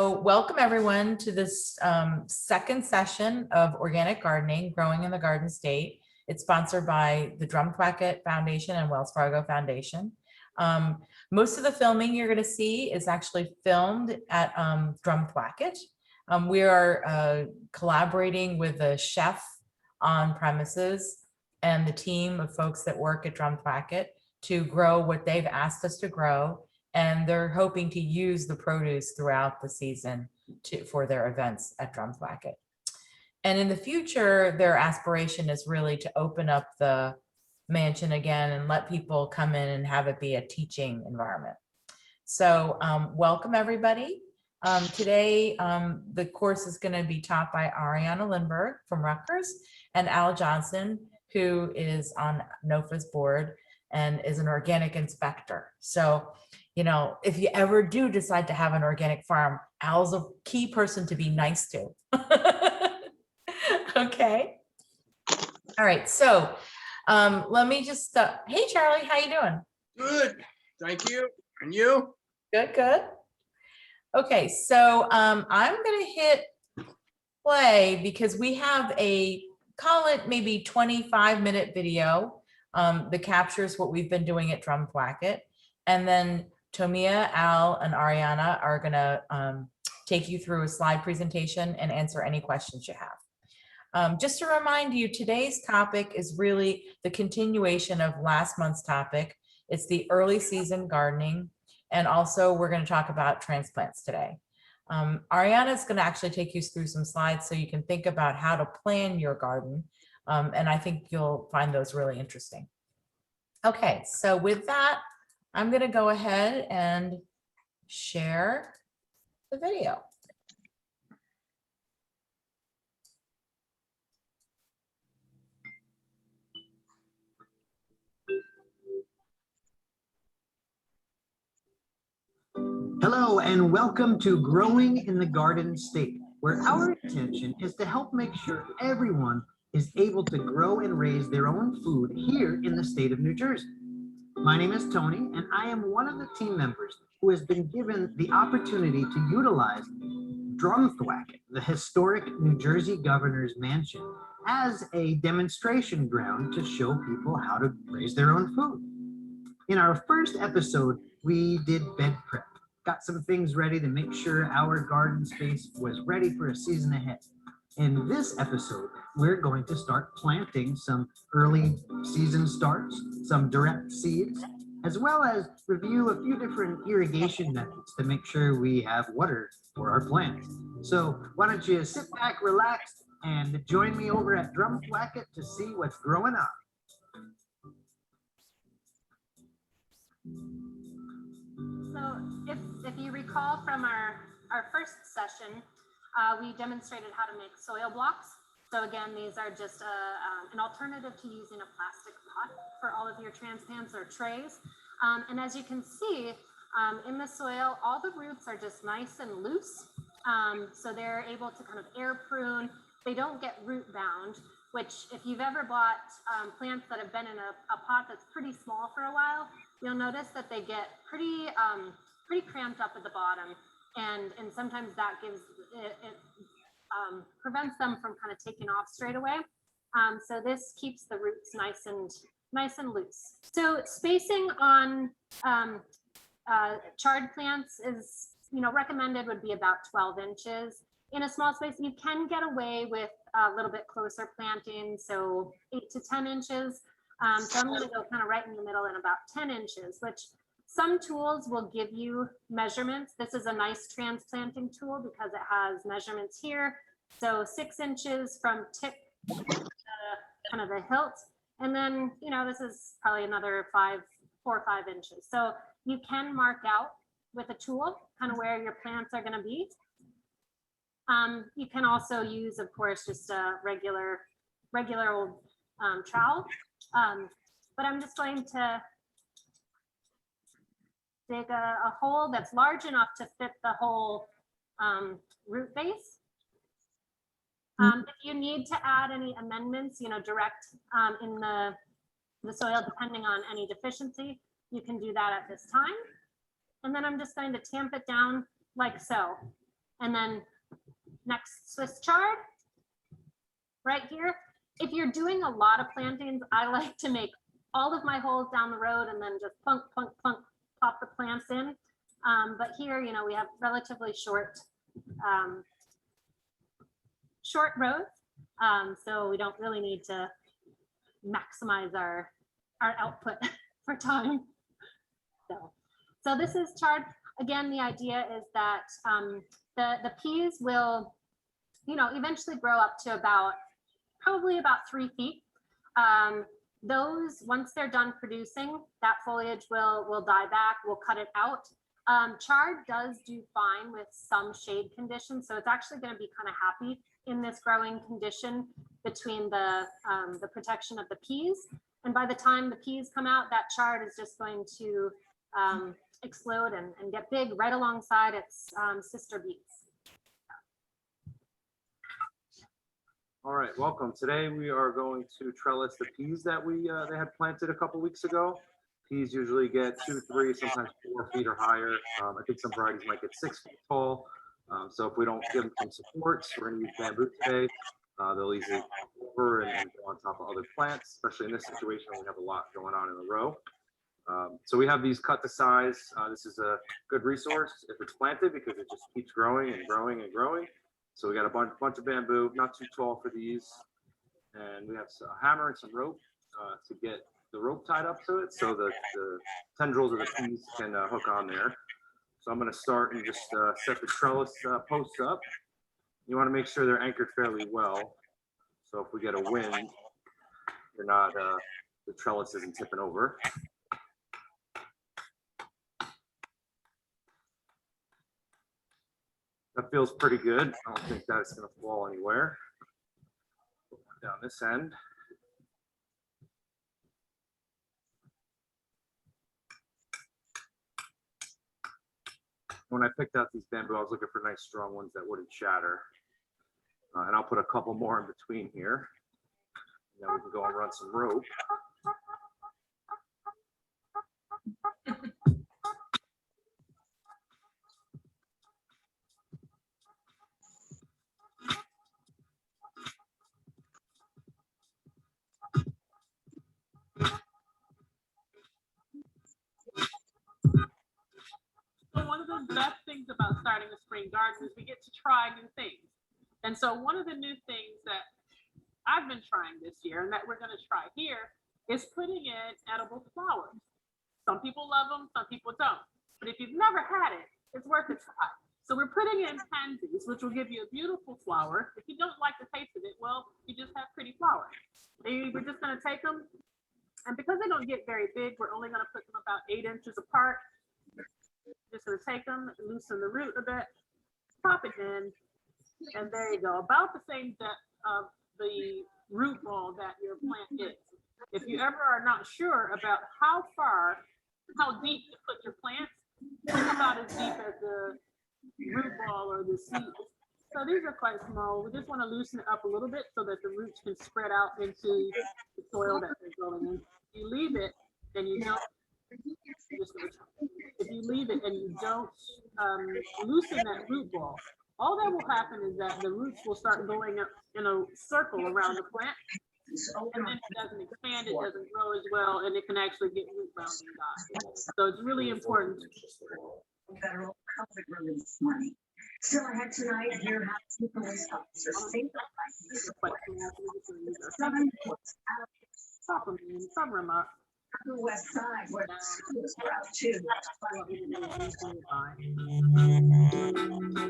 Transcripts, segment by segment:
So welcome everyone to this second session of Organic Gardening, Growing in the Garden State. It's sponsored by the Drumthwacket Foundation and Wells Fargo Foundation. Most of the filming you're going to see is actually filmed at Drumthwacket. We are collaborating with a chef on premises and the team of folks that work at Drumthwacket to grow what they've asked us to grow. And they're hoping to use the produce throughout the season for their events at Drumthwacket. And in the future, their aspiration is really to open up the mansion again and let people come in and have it be a teaching environment. So welcome everybody. Today, the course is going to be taught by Ariana Lindberg from Rutgers and Al Johnson, who is on NOFA's board and is an organic inspector. So, you know, if you ever do decide to have an organic farm, Al's a key person to be nice to. Okay. All right. So let me just, hey, Charlie, how you doing? Good. Thank you. And you? Good, good. Okay. So I'm going to hit play because we have a, call it maybe 25-minute video that captures what we've been doing at Drumthwacket. And then Tomia, Al, and Ariana are going to take you through a slide presentation and answer any questions you have. Just to remind you, today's topic is really the continuation of last month's topic. It's the early season gardening. And also we're going to talk about transplants today. Ariana is going to actually take you through some slides so you can think about how to plan your garden. And I think you'll find those really interesting. Okay, so with that, I'm going to go ahead and share the video. Hello and welcome to Growing in the Garden State, where our intention is to help make sure everyone is able to grow and raise their own food here in the state of New Jersey. My name is Tony, and I am one of the team members who has been given the opportunity to utilize Drumthwacket, the historic New Jersey governor's mansion, as a demonstration ground to show people how to raise their own food. In our first episode, we did bed prep, got some things ready to make sure our garden space was ready for a season ahead. In this episode, we're going to start planting some early season starts, some direct seeds, as well as review a few different irrigation methods to make sure we have water for our plants. So why don't you sit back, relax, and join me over at Drumthwacket to see what's growing on. So if you recall from our first session, we demonstrated how to make soil blocks. So again, these are just an alternative to using a plastic pot for all of your transplants or trays. And as you can see, in the soil, all the roots are just nice and loose. So they're able to kind of air prune. They don't get root bound, which if you've ever bought plants that have been in a pot that's pretty small for a while, you'll notice that they get pretty cramped up at the bottom. And sometimes that gives it prevents them from kind of taking off straight away. So this keeps the roots nice and loose. So spacing on chard plants is, recommended would be about 12 inches. In a small space, you can get away with a little bit closer planting, so 8 to 10 inches. So I'm going to go kind of right in the middle and about 10 inches, which some tools will give you measurements. This is a nice transplanting tool because it has measurements here. So 6 inches from tip to kind of the hilt. And then, this is probably another 4 or 5 inches. So you can mark out with a tool kind of where your plants are going to be. You can also use, of course, just a regular old trowel. But I'm just going to dig a hole that's large enough to fit the whole root base. If you need to add any amendments, direct in the soil, depending on any deficiency, you can do that at this time. And then I'm just going to tamp it down like so. And then next, Swiss chard, right here. If you're doing a lot of plantings, I like to make all of my holes down the road and then just plunk, plunk, plunk, pop the plants in. But here, you know, we have relatively short rows. So we don't really need to maximize our output for time. So this is chard. Again, the idea is that the peas will, you know, eventually grow up to probably about 3 feet. Those, once they're done producing, that foliage will die back. We'll cut it out. Chard does do fine with some shade conditions, so it's actually going to be kind of happy in this growing condition between the protection of the peas. And by the time the peas come out, that chard is just going to explode and get big right alongside its sister beets. All right, welcome. Today we are going to trellis the peas that they had planted a couple weeks ago. Peas usually get 2, 3, sometimes 4 feet or higher. I think some varieties might get 6 feet tall. So if we don't give them some supports, we're going to use bamboo today. They'll easily go over and go on top of other plants, especially in this situation when we have a lot going on in a row. So we have these cut to size. This is a good resource if it's planted because it just keeps growing and growing and growing. So we got a bunch of bamboo, not too tall for these. And we have a hammer and some rope to get the rope tied up to it so that the tendrils of the peas can hook on there. So I'm going to start and just set the trellis posts up. You want to make sure they're anchored fairly well. So if we get a wind, you're not, the trellis isn't tipping over. That feels pretty good. I don't think that it's going to fall anywhere. Down this end. When I picked out these bamboo, I was looking for nice strong ones that wouldn't shatter. And I'll put a couple more in between here. And then we can go and run some rope. So one of the best things about starting a spring garden is we get to try new things. And so one of the new things that I've been trying this year and that we're going to try here is putting in edible flowers. Some people love them, some people don't. But if you've never had it, it's worth a try. So we're putting in pansies, which will give you a beautiful flower. If you don't like the taste of it, well, you just have pretty flowers. We're just going to take them. And because they don't get very big, we're only going to put them about 8 inches apart. Just going to take them, loosen the root a bit, pop it in, and there you go. About the same depth of the root ball that your plant is. If you ever are not sure about how deep to put your plants, think about as deep as the root ball or the seeds. So these are quite small. We just want to loosen it up a little bit so that the roots can spread out into the soil that they're growing in. If you leave it, then you don't. If you leave it and you don't loosen that root ball, all that will happen is that the roots will start going up in a circle around the plant, and then it doesn't expand, it doesn't grow as well, and it can actually get root bound and die. So it's really important. Federal COVID relief money. Still ahead tonight, hear how two police officers saved their lives. 7 points out. Cover them up. The west side where the schools were out too.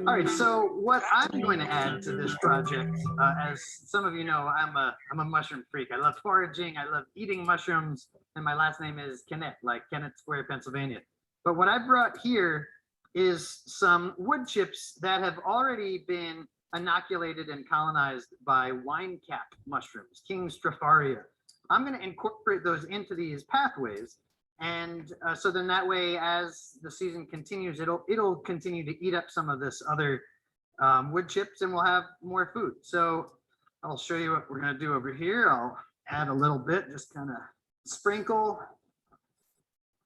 All right, so what I'm going to add to this project, as some of you know, I'm a mushroom freak. I love foraging, I love eating mushrooms, and my last name is Kennett, like Kennett Square, Pennsylvania. But what I brought here is some wood chips that have already been inoculated and colonized by wine cap mushrooms, King Stropharia. I'm going to incorporate those into these pathways, and so then that way, as the season continues, it'll continue to eat up some of this other wood chips, and we'll have more food. So I'll show you what we're going to do over here. I'll add a little bit, just kind of sprinkle.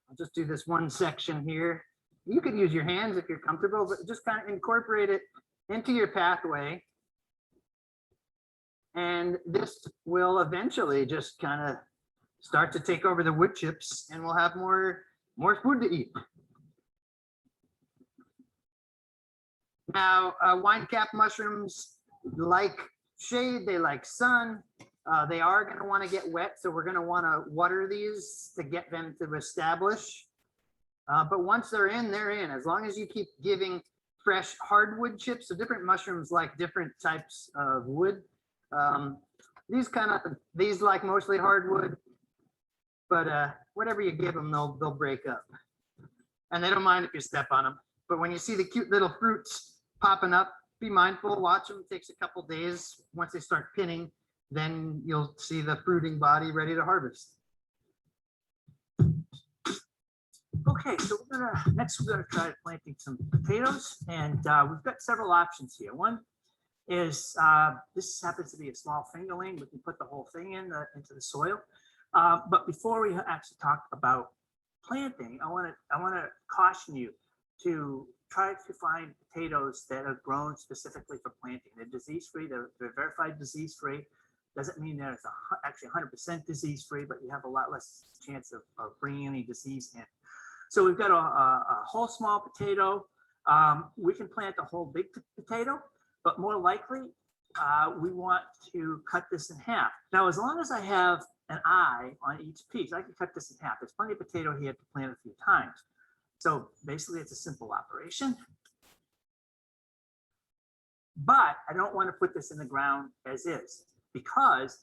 I'll just do this one section here. You could use your hands if you're comfortable, but just kind of incorporate it into your pathway. And this will eventually just kind of start to take over the wood chips, and we'll have more food to eat. Now, wine cap mushrooms like shade, they like sun. They are going to want to get wet, so we're going to want to water these to get them to establish. But once they're in, they're in. As long as you keep giving fresh hardwood chips, so different mushrooms like different types of wood. These like mostly hardwood, but whatever you give them, they'll break up. And they don't mind if you step on them. But when you see the cute little fruits popping up, be mindful, watch them. It takes a couple days. Once they start pinning, then you'll see the fruiting body ready to harvest. Okay, so next we're gonna try planting some potatoes, and we've got several options here. One is this happens to be a small fingerling. We can put the whole thing into the soil. But before we actually talk about planting, I want to caution you to try to find potatoes that are grown specifically for planting. They're disease-free. They're verified disease-free. Doesn't mean that it's actually 100% disease-free, but you have a lot less chance of bringing any disease in. So we've got a whole small potato. We can plant a whole big potato, but more likely we want to cut this in half. Now, as long as I have an eye on each piece, I can cut this in half. There's plenty of potato here to plant a few times. So basically it's a simple operation. But I don't want to put this in the ground as is, because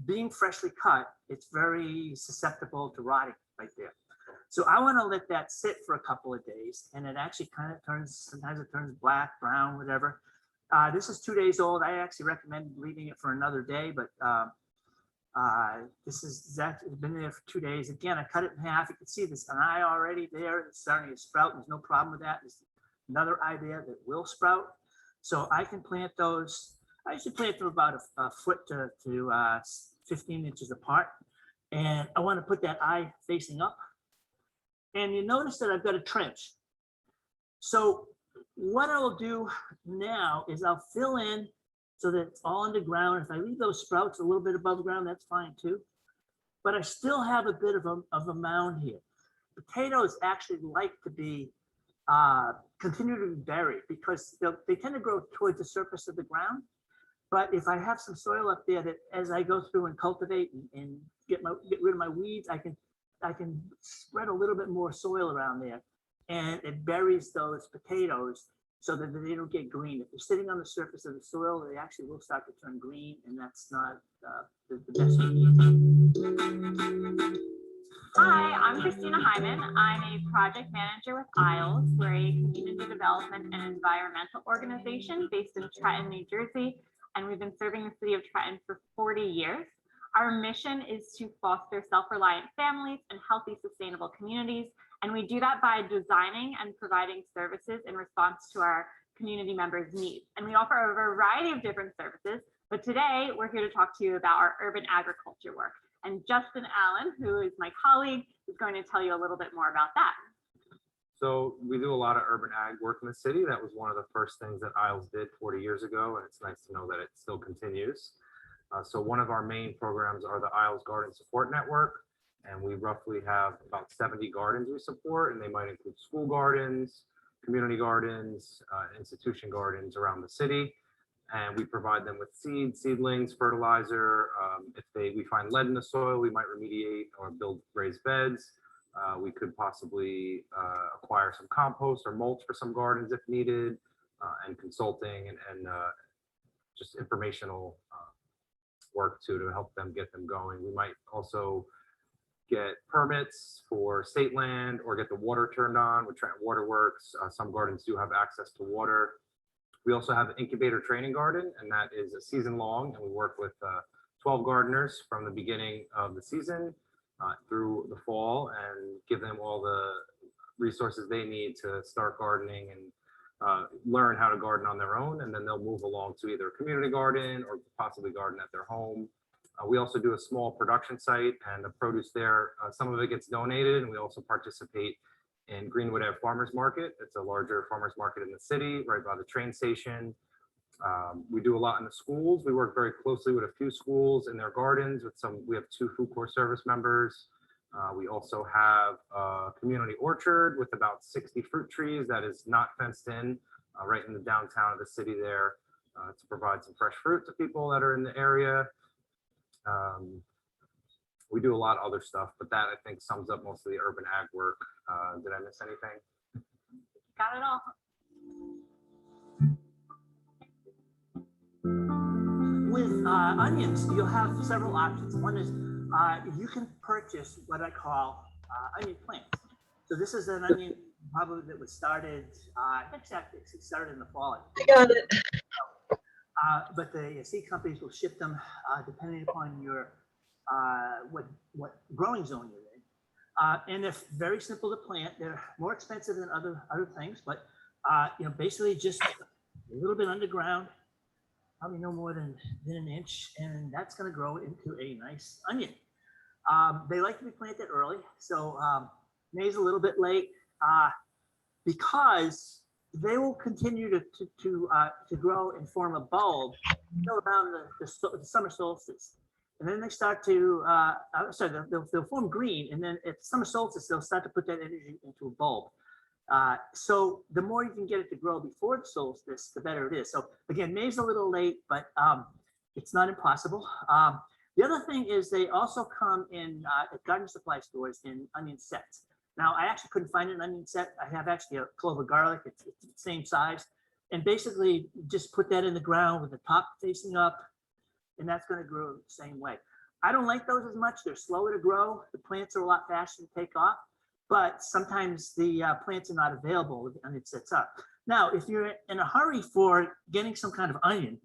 being freshly cut, it's very susceptible to rotting right there. So I want to let that sit for a couple of days, and it actually kind of turns, sometimes it turns black, brown, whatever. This is 2 days old. I actually recommend leaving it for another day, but this is exactly been there for 2 days. Again, I cut it in half. You can see there's an eye already there. It's starting to sprout. There's no problem with that. There's another eye there that will sprout. So I can plant those. I usually plant them about a foot to 15 inches apart. And I want to put that eye facing up. And you notice that I've got a trench. So what I will do now is I'll fill in so that it's all underground. If I leave those sprouts a little bit above ground, that's fine too. But I still have a bit of a mound here. Potatoes actually like to be continue to be buried because they tend to grow towards the surface of the ground. But if I have some soil up there that as I go through and cultivate and get rid of my weeds, I can spread a little bit more soil around there, and it buries those potatoes so that they don't get green. If they're sitting on the surface of the soil, they actually will start to turn green, and that's not the best. Hi, I'm Christina Hyman. I'm a project manager with ISLES. We're a community development and environmental organization based in Trenton, New Jersey, and we've been serving the city of Trenton for 40 years. Our mission is to foster self-reliant families and healthy, sustainable communities. And we do that by designing and providing services in response to our community members' needs. And we offer a variety of different services, but today we're here to talk to you about our urban agriculture work. And Justin Allen, who is my colleague, is going to tell you a little bit more about that. So we do a lot of urban ag work in the city. That was one of the first things that ISLES did 40 years ago, and it's nice to know that it still continues. So one of our main programs are the ISLES Garden Support Network, and we roughly have about 70 gardens we support, and they might include school gardens, community gardens, institution gardens around the city. And we provide them with seeds, seedlings, fertilizer. If we find lead in the soil, we might remediate or build raised beds. We could possibly acquire some compost or mulch for some gardens if needed, and consulting and just informational work to help them get them going. We might also get permits for state land or get the water turned on with Trenton Waterworks. Some gardens do have access to water. We also have an incubator training garden, and that is a season long, and we work with 12 gardeners from the beginning of the season through the fall and give them all the resources they need to start gardening and learn how to garden on their own, and then they'll move along to either a community garden or possibly garden at their home. We also do a small production site, and the produce there, some of it gets donated, and we also participate in Greenwood Ave Farmers Market. It's a larger farmers market in the city, right by the train station. We do a lot in the schools. We work very closely with a few schools in their gardens with we have 2 food corps service members. We also have a community orchard with about 60 fruit trees that is not fenced in, right in the downtown of the city there, to provide some fresh fruit to people that are in the area. We do a lot of other stuff, but that I think sums up most of the urban ag work. Did I miss anything? Got it all. With onions, you'll have several options. One is you can purchase what I call onion plants. So this is an onion probably that was started, I think it started in the fall. I got it. But the seed companies will ship them depending upon your what growing zone you're in. And they're very simple to plant. They're more expensive than other things, but basically just a little bit underground, probably no more than an inch, and that's going to grow into a nice onion. They like to be planted early, so May's a little bit late because they will continue to grow and form a bulb until around the summer solstice, and then they start to they'll form green, and then at summer solstice they'll start to put that energy into a bulb. So the more you can get it to grow before the solstice, the better it is. So again, May's a little late, but it's not impossible. The other thing is they also come in at garden supply stores in onion sets. Now, I actually couldn't find an onion set. I have actually a clove of garlic. It's the same size. And basically just put that in the ground with the top facing up, and that's going to grow the same way. I don't like those as much. They're slower to grow. The plants are a lot faster to take off, but sometimes the plants are not available with the onion sets up. Now, if you're in a hurry for getting some kind of onion,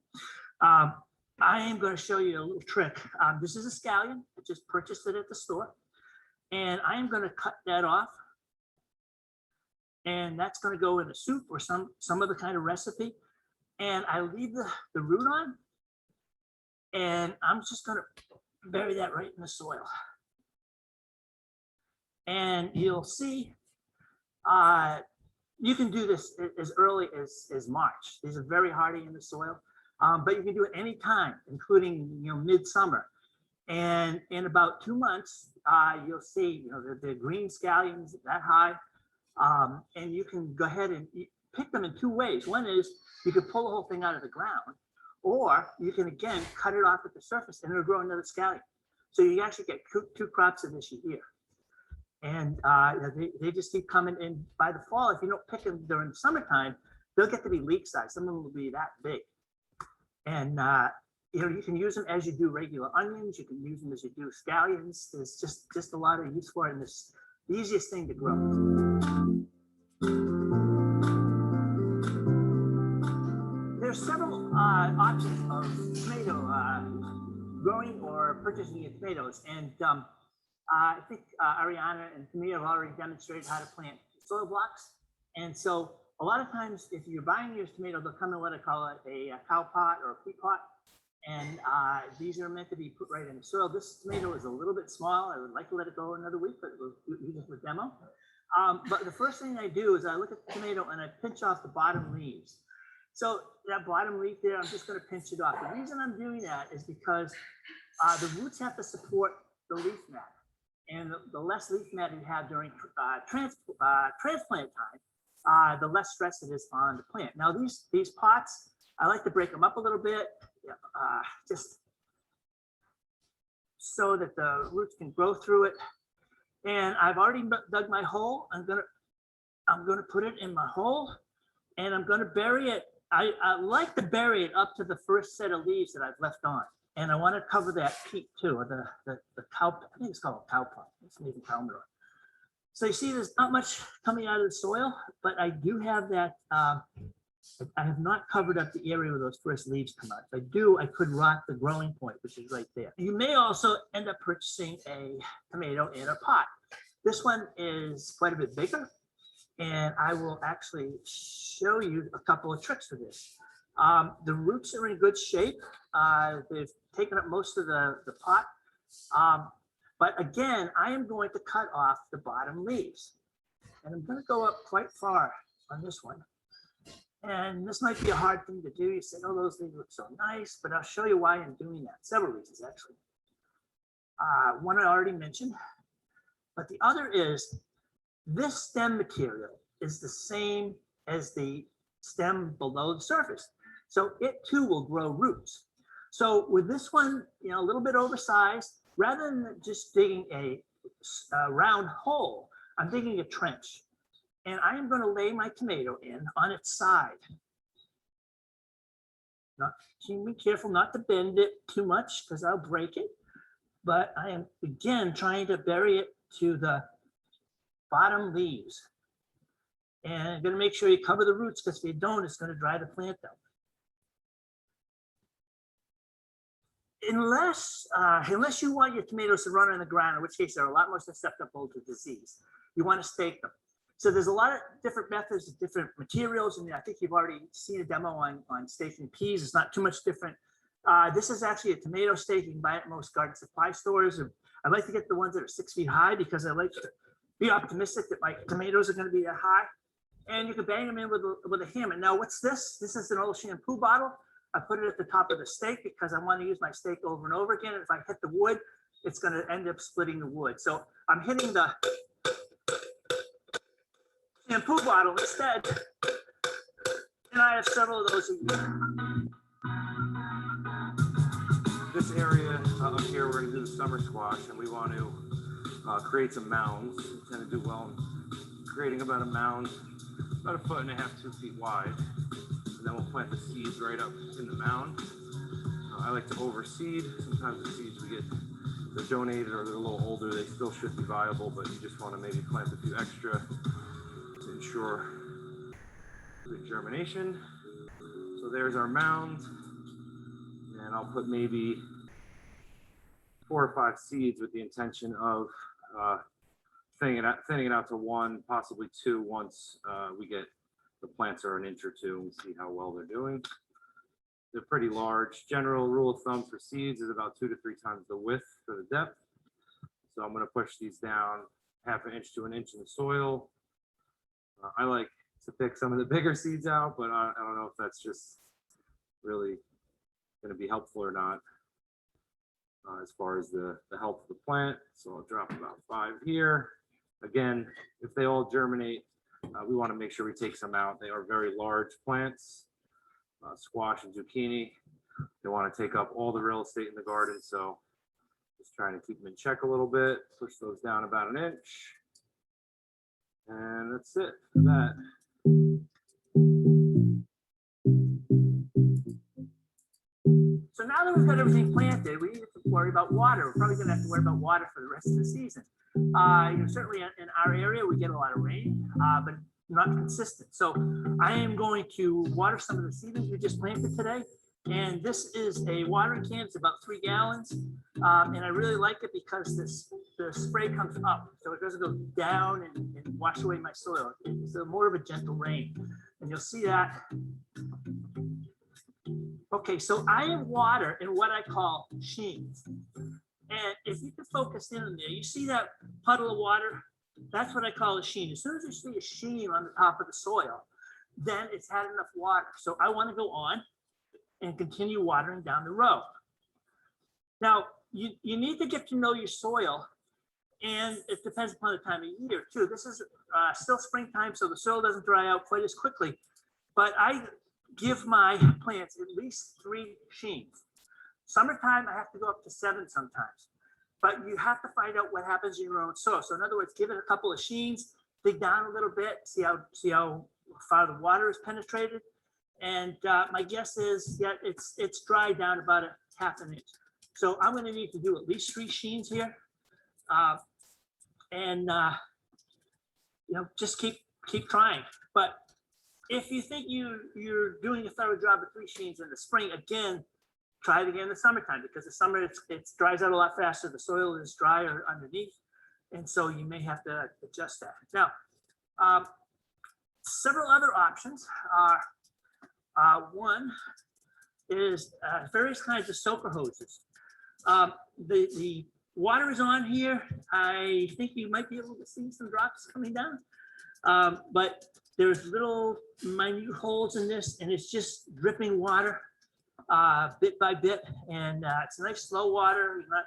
I am going to show you a little trick. This is a scallion. I just purchased it at the store. And I am going to cut that off. And that's going to go in a soup or some other kind of recipe. And I leave the root on. And I'm just going to bury that right in the soil. And you'll see, you can do this as early as March. These are very hardy in the soil, but you can do it anytime, including midsummer. And in about 2 months, you'll see the green scallions that high, and you can go ahead and pick them in 2 ways. One is you could pull the whole thing out of the ground, or you can again cut it off at the surface and it'll grow another scallion. So you actually get 2 crops of this year. And they just keep coming in. By the fall, if you don't pick them during the summertime, they'll get to be leek size. Some of them will be that big. And you can use them as you do regular onions. You can use them as you do scallions. There's just a lot of use for it, and it's the easiest thing to grow. There's several options of tomato growing or purchasing your tomatoes, and I think Ariana and Camille have already demonstrated how to plant soil blocks. And so a lot of times, if you're buying your tomato, they'll come in what I call a cow pot or a peat pot. And these are meant to be put right in the soil. This tomato is a little bit small. I would like to let it go another week, but we'll use it for demo. But the first thing I do is I look at the tomato and I pinch off the bottom leaves. So that bottom leaf there, I'm just going to pinch it off. The reason I'm doing that is because the roots have to support the leaf matter. And the less leaf matter you have during transplant time, the less stress it is on the plant. Now these pots, I like to break them up a little bit, just so that the roots can grow through it. And I've already dug my hole. I'm gonna put it in my hole, and I'm gonna bury it. I like to bury it up to the first set of leaves that I've left on. And I want to cover that peat too, or the cow, I think it's called a cow pot. It's maybe cow manure. So you see there's not much coming out of the soil, but I do have that, I have not covered up the area where those first leaves come out. If I do, I could rot the growing point, which is right there. You may also end up purchasing a tomato in a pot. This one is quite a bit bigger, and I will actually show you a couple of tricks for this. The roots are in good shape. They've taken up most of the pot. But again, I am going to cut off the bottom leaves. And I'm going to go up quite far on this one. And this might be a hard thing to do. You say, oh, those things look so nice, but I'll show you why I'm doing that. Several reasons, actually. One I already mentioned, but the other is this stem material is the same as the stem below the surface. So it too will grow roots. So with this one, you know, a little bit oversized, rather than just digging a round hole, I'm digging a trench. And I am going to lay my tomato in on its side. Now, be careful not to bend it too much because I'll break it. But I am, again, trying to bury it to the bottom leaves. And I'm going to make sure you cover the roots because if you don't, it's going to dry the plant out. Unless you want your tomatoes to run on the ground, in which case they're a lot more susceptible to disease, you want to stake them. So there's a lot of different methods, different materials, and I think you've already seen a demo on staking peas. It's not too much different. This is actually a tomato stake. You can buy it at most garden supply stores. And I like to get the ones that are 6 feet high because I like to be optimistic that my tomatoes are going to be that high. And you can bang them in with a hammer. Now, what's this? This is an old shampoo bottle. I put it at the top of the stake because I want to use my stake over and over again. And if I hit the wood, it's going to end up splitting the wood. So I'm hitting the shampoo bottle instead. And I have several of those a year. This area up here, we're going to do the summer squash, and we want to create some mounds. We tend to do well in creating about a mound, about 1.5 to 2 feet wide. And then we'll plant the seeds right up in the mound. I like to overseed. Sometimes the seeds we get, they're donated or they're a little older, they still should be viable, but you just want to maybe plant a few extra to ensure good germination. So there's our mound. And I'll put maybe 4 or 5 seeds with the intention of thinning it out to 1, possibly 2 once we get the plants are an inch or 2 and we see how well they're doing. They're pretty large. General rule of thumb for seeds is about 2 to 3 times the width for the depth. So I'm going to push these down 1/2 inch to 1 inch in the soil. I like to pick some of the bigger seeds out, but I don't know if that's just really going to be helpful or not as far as the health of the plant. So I'll drop about 5 here. Again, if they all germinate, we want to make sure we take some out. They are very large plants, squash and zucchini. They want to take up all the real estate in the garden. So just trying to keep them in check a little bit, push those down about 1 inch. And that's it for that. So now that we've got everything planted, we need to worry about water. We're probably going to have to worry about water for the rest of the season. Certainly in our area, we get a lot of rain, but not consistent. So I am going to water some of the seedlings we just planted today. And this is a watering can. It's about 3 gallons. And I really like it because the spray comes up. So it doesn't go down and wash away my soil. It's more of a gentle rain. And you'll see that. Okay, so I have water in what I call sheens. And if you can focus in on there, you see that puddle of water? That's what I call a sheen. As soon as you see a sheen on the top of the soil, then it's had enough water. So I want to go on and continue watering down the row. Now, you need to get to know your soil, and it depends upon the time of year too. This is still springtime, so the soil doesn't dry out quite as quickly, but I give my plants at least 3 sheens. Summertime, I have to go up to 7 sometimes, but you have to find out what happens in your own soil. So in other words, give it a couple of sheens, dig down a little bit, see how far the water is penetrated. And my guess is, yeah, it's dried down about 1/2 inch. So I'm going to need to do at least 3 sheens here, just keep trying. But if you think you're doing a thorough job of 3 sheens in the spring, again, try it again in the summertime, because the summer it dries out a lot faster. The soil is drier underneath, and so you may have to adjust that. Now, several other options are. One is various kinds of soaker hoses. The water is on here. I think you might be able to see some drops coming down. But there's little minute holes in this, and it's just dripping water bit by bit. And it's a nice slow water, it's not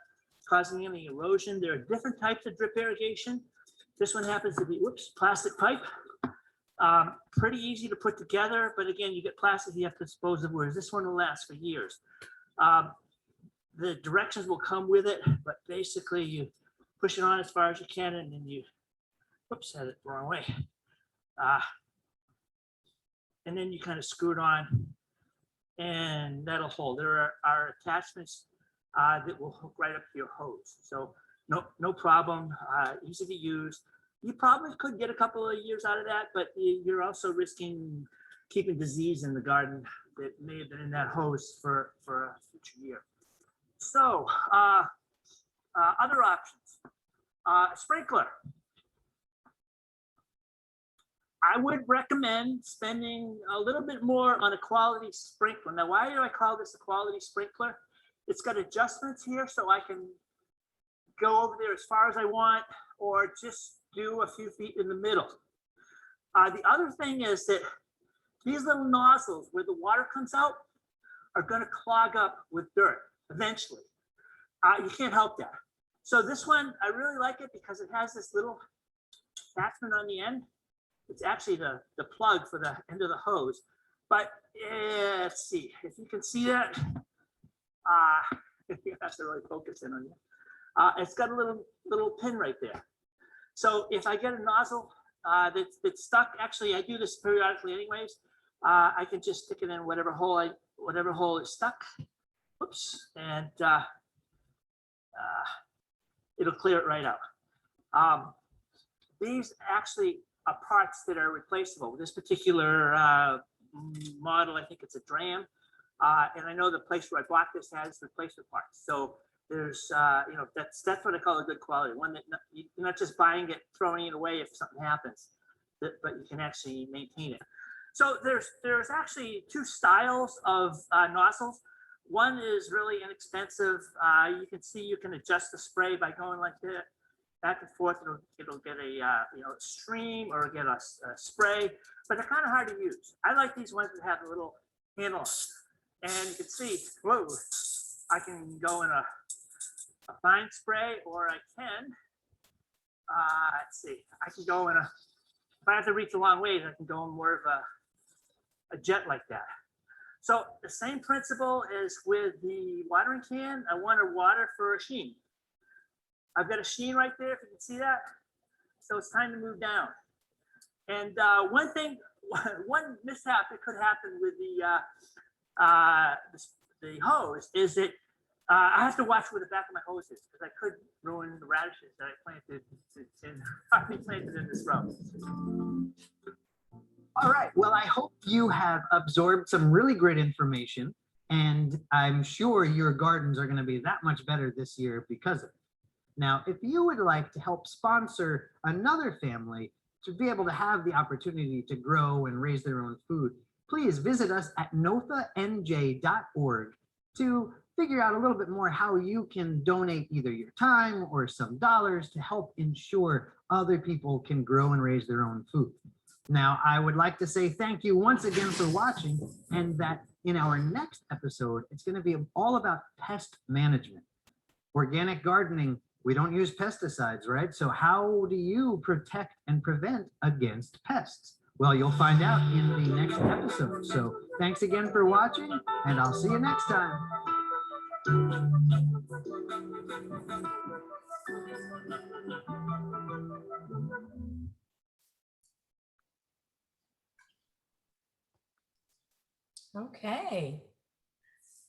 causing any erosion. There are different types of drip irrigation. This one happens to be, whoops, plastic pipe. Pretty easy to put together, but again, you get plastic you have to dispose of, whereas this one will last for years. The directions will come with it, but basically you push it on as far as you can, and then you, whoops, had it the wrong way. And then you kind of screw it on, and that'll hold. There are attachments that will hook right up to your hose. So no problem, easy to use. You probably could get a couple of years out of that, but you're also risking keeping disease in the garden that may have been in that hose for a future year. So other options, sprinkler. I would recommend spending a little bit more on a quality sprinkler. Now, why do I call this a quality sprinkler? It's got adjustments here, so I can go over there as far as I want, or just do a few feet in the middle. The other thing is that these little nozzles where the water comes out are going to clog up with dirt eventually. You can't help that. So this one, I really like it because it has this little attachment on the end. It's actually the plug for the end of the hose. But let's see if you can see that. You have to really focus in on it. It's got a little pin right there. So if I get a nozzle that's stuck, actually I do this periodically anyways, I can just stick it in whatever hole is stuck. Whoops, and it'll clear it right out. These actually are parts that are replaceable. This particular model, I think it's a Dram, and I know the place where I bought this has replacement parts. So there's, that's what I call a good quality one, that you're not just buying it, throwing it away if something happens, but you can actually maintain it. So there's actually two styles of nozzles. One is really inexpensive. You can see you can adjust the spray by going like that, back and forth. It'll get a stream or get a spray, but they're kind of hard to use. I like these ones that have a little handle, and you can see, whoa, I can go in a fine spray, or I can, let's see, I can go in if I have to reach a long ways, I can go in more of a jet like that. So the same principle is with the watering can. I want to water for a sheen. I've got a sheen right there, if you can see that. So it's time to move down. And one mishap that could happen with the hose is that I have to watch where the back of my hose is, because I could ruin the radishes that I planted in this row. All right. Well, I hope you have absorbed some really great information, and I'm sure your gardens are going to be that much better this year because of it. Now, if you would like to help sponsor another family to be able to have the opportunity to grow and raise their own food, please visit us at NOFA-NJ.org to figure out a little bit more how you can donate either your time or some dollars to help ensure other people can grow and raise their own food. Now, I would like to say thank you once again for watching, and that in our next episode, it's going to be all about pest management. Organic gardening, we don't use pesticides, right? So how do you protect and prevent against pests? Well, you'll find out in the next episode. So thanks again for watching, and I'll see you next time. Okay.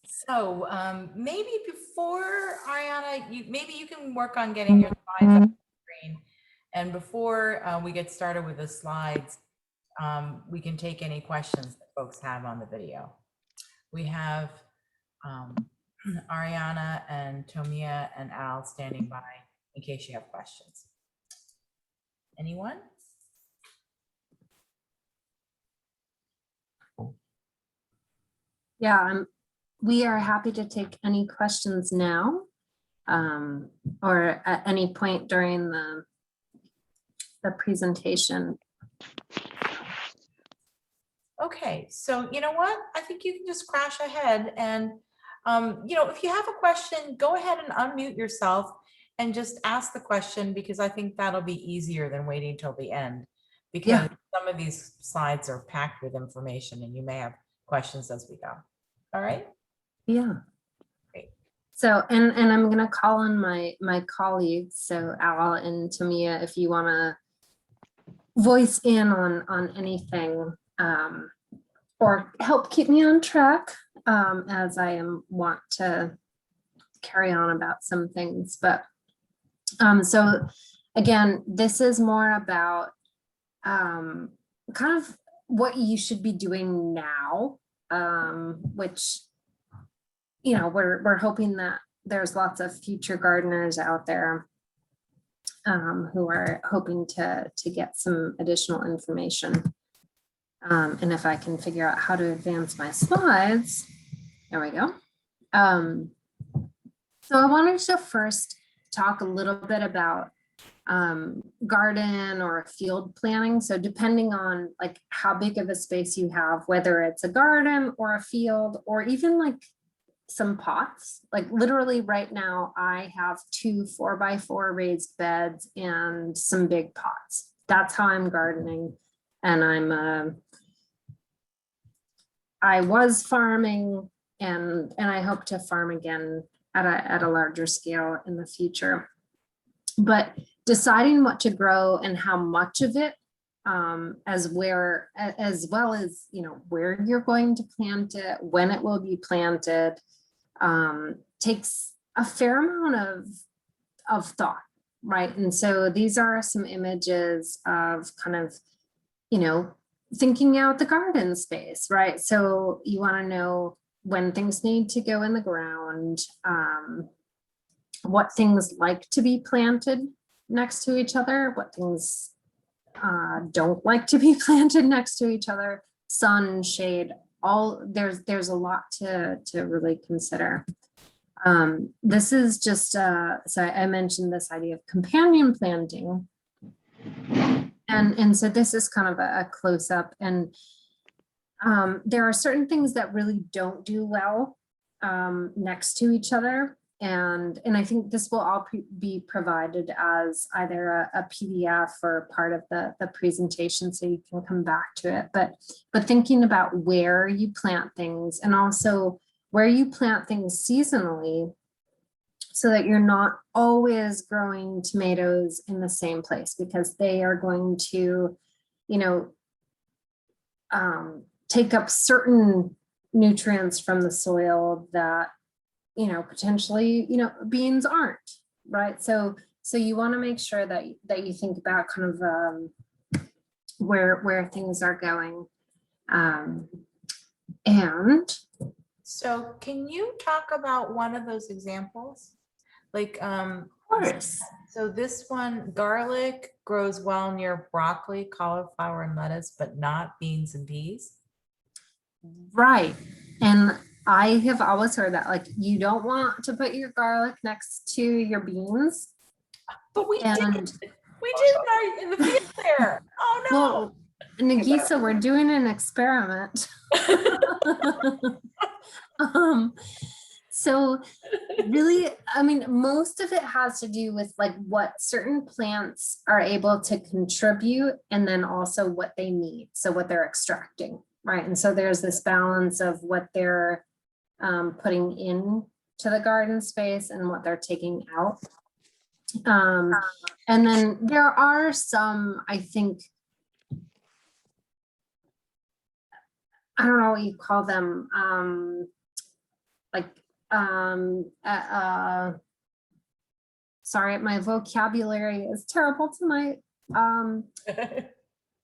So maybe before Ariana, maybe you can work on getting your slides on the screen. And before we get started with the slides, we can take any questions that folks have on the video. We have Ariana and Tomia and Al standing by in case you have questions. Anyone? Yeah, we are happy to take any questions now or at any point during the presentation. Okay, so you know what? I think you can just crash ahead and, if you have a question, go ahead and unmute yourself and just ask the question, because I think that'll be easier than waiting till the end. Because some of these slides are packed with information and you may have questions as we go. All right? Yeah. Great. So, and I'm gonna call on my colleagues, so Al and Tamia, if you wanna voice in on anything, or help keep me on track, as I want to carry on about some things. But so again, this is more about kind of what you should be doing now, which, we're hoping that there's lots of future gardeners out there who are hoping to get some additional information. And if I can figure out how to advance my slides, there we go. So I wanted to first talk a little bit about garden or field planning. So depending on like how big of a space you have, whether it's a garden or a field, or even like some pots, like literally right now I have 2 4x4 raised beds and some big pots. That's how I'm gardening. And I was farming and I hope to farm again at a larger scale in the future. But deciding what to grow and how much of it, as well as where you're going to plant it, when it will be planted, takes a fair amount of thought, right? And so these are some images of kind of, thinking out the garden space, right? So you want to know when things need to go in the ground, what things like to be planted next to each other, what things don't like to be planted next to each other, sun, shade, there's a lot to really consider. This is just, so I mentioned this idea of companion planting. And so this is kind of a close up, and there are certain things that really don't do well next to each other. And I think this will all be provided as either a PDF or part of the presentation, so you can come back to it. But thinking about where you plant things, and also where you plant things seasonally, so that you're not always growing tomatoes in the same place, because they are going to, take up certain nutrients from the soil that, potentially, beans aren't, right? So you want to make sure that you think about kind of where things are going. And so can you talk about one of those examples? Like, of course. So this one, garlic grows well near broccoli, cauliflower, and lettuce, but not beans and peas. Right. And I have always heard that, like, you don't want to put your garlic next to your beans. But we did in the field there. Oh no. Well, Nagisa, we're doing an experiment. So really, I mean, most of it has to do with like what certain plants are able to contribute, and then also what they need. So what they're extracting, right? And so there's this balance of what they're putting in to the garden space and what they're taking out. And then there are some, I think, I don't know what you call them, sorry, my vocabulary is terrible tonight.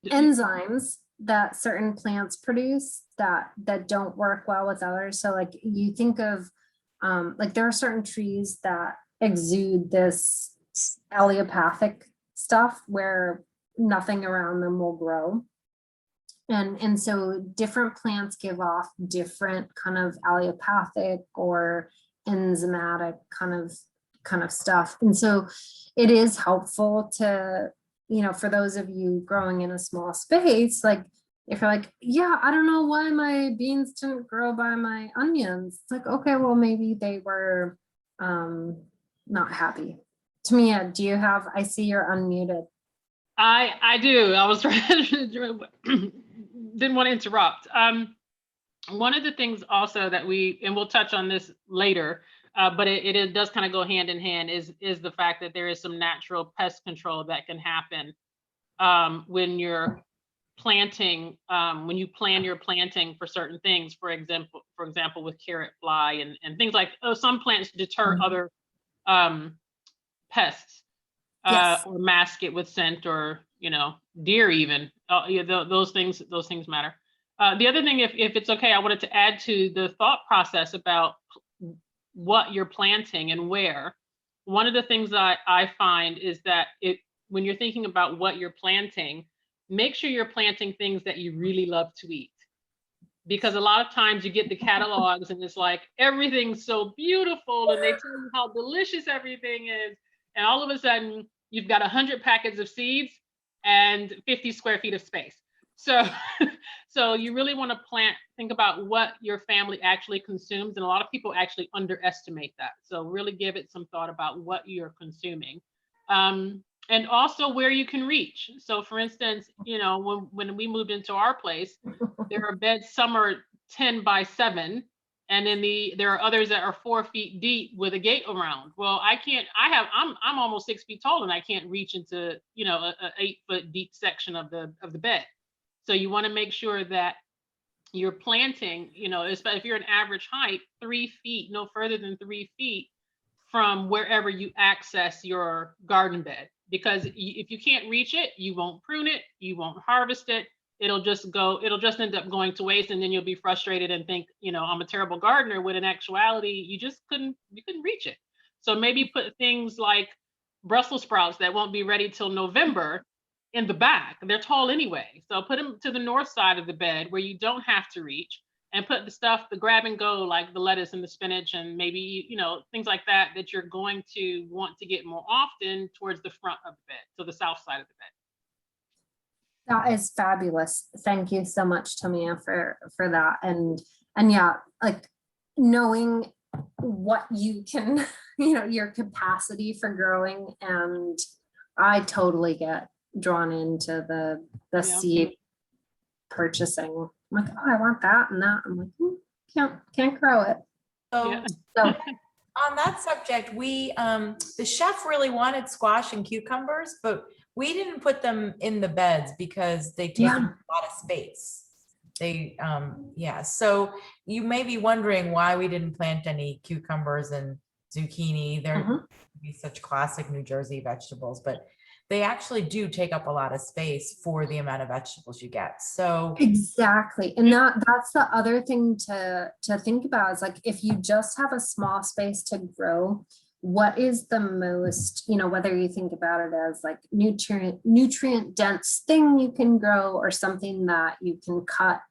Enzymes that certain plants produce that don't work well with others. So like you think of, like there are certain trees that exude this allelopathic stuff where nothing around them will grow. And so different plants give off different kind of allelopathic or enzymatic kind of stuff. And so it is helpful to, for those of you growing in a small space, like if you're like, yeah, I don't know why my beans didn't grow by my onions. It's like, okay, well, maybe they were not happy. Tamia, do you have, I see you're unmuted. I do. I was trying to, didn't want to interrupt. One of the things also that and we'll touch on this later, but it does kind of go hand in hand is the fact that there is some natural pest control that can happen when you're planting, when you plan your planting for certain things, for example, with carrot fly and things like, some plants deter other pests or mask it with scent or, deer even. Those things matter. The other thing, if it's okay, I wanted to add to the thought process about what you're planting and where. One of the things that I find is that when you're thinking about what you're planting, make sure you're planting things that you really love to eat. Because a lot of times you get the catalogs and it's like, everything's so beautiful and they tell you how delicious everything is. And all of a sudden you've got 100 packets of seeds and 50 square feet of space. So you really want to think about what your family actually consumes. And a lot of people actually underestimate that. So really give it some thought about what you're consuming. And also where you can reach. So for instance, when we moved into our place, there are beds, some are 10 by 7. And then there are others that are 4 feet deep with a gate around. Well, I'm almost 6 feet tall and I can't reach into, a 8-foot deep section of the bed. So you want to make sure that you're planting, especially if you're an average height, 3 feet, no further than 3 feet from wherever you access your garden bed. Because if you can't reach it, you won't prune it, you won't harvest it. It'll just end up going to waste, and then you'll be frustrated and think, I'm a terrible gardener, when in actuality, you couldn't reach it. So maybe put things like Brussels sprouts that won't be ready till November in the back. They're tall anyway. So put them to the north side of the bed where you don't have to reach, and put the grab and go, like the lettuce and the spinach and maybe, things like that you're going to want to get more often towards the front of the bed, so the south side of the bed. That is fabulous. Thank you so much, Tamia, for that. And yeah, like knowing what you can, your capacity for growing. And I totally get drawn into the seed purchasing. I'm like, oh, I want that and that. I'm like, can't grow it. So on that subject, the chef really wanted squash and cucumbers, but we didn't put them in the beds because they take a lot of space. So you may be wondering why we didn't plant any cucumbers and zucchini. They're such classic New Jersey vegetables, but they actually do take up a lot of space for the amount of vegetables you get. So exactly. And that's the other thing to think about is like, if you just have a small space to grow, what is the most, whether you think about it as like nutrient dense thing you can grow, or something that you can cut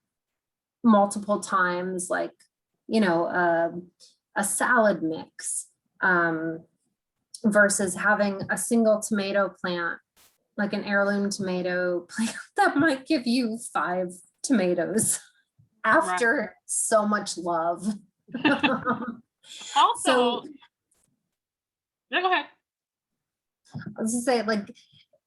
multiple times, like, a salad mix, versus having a single tomato plant, like an heirloom tomato plant that might give you 5 tomatoes after so much love. Also, go ahead. I was gonna say, like,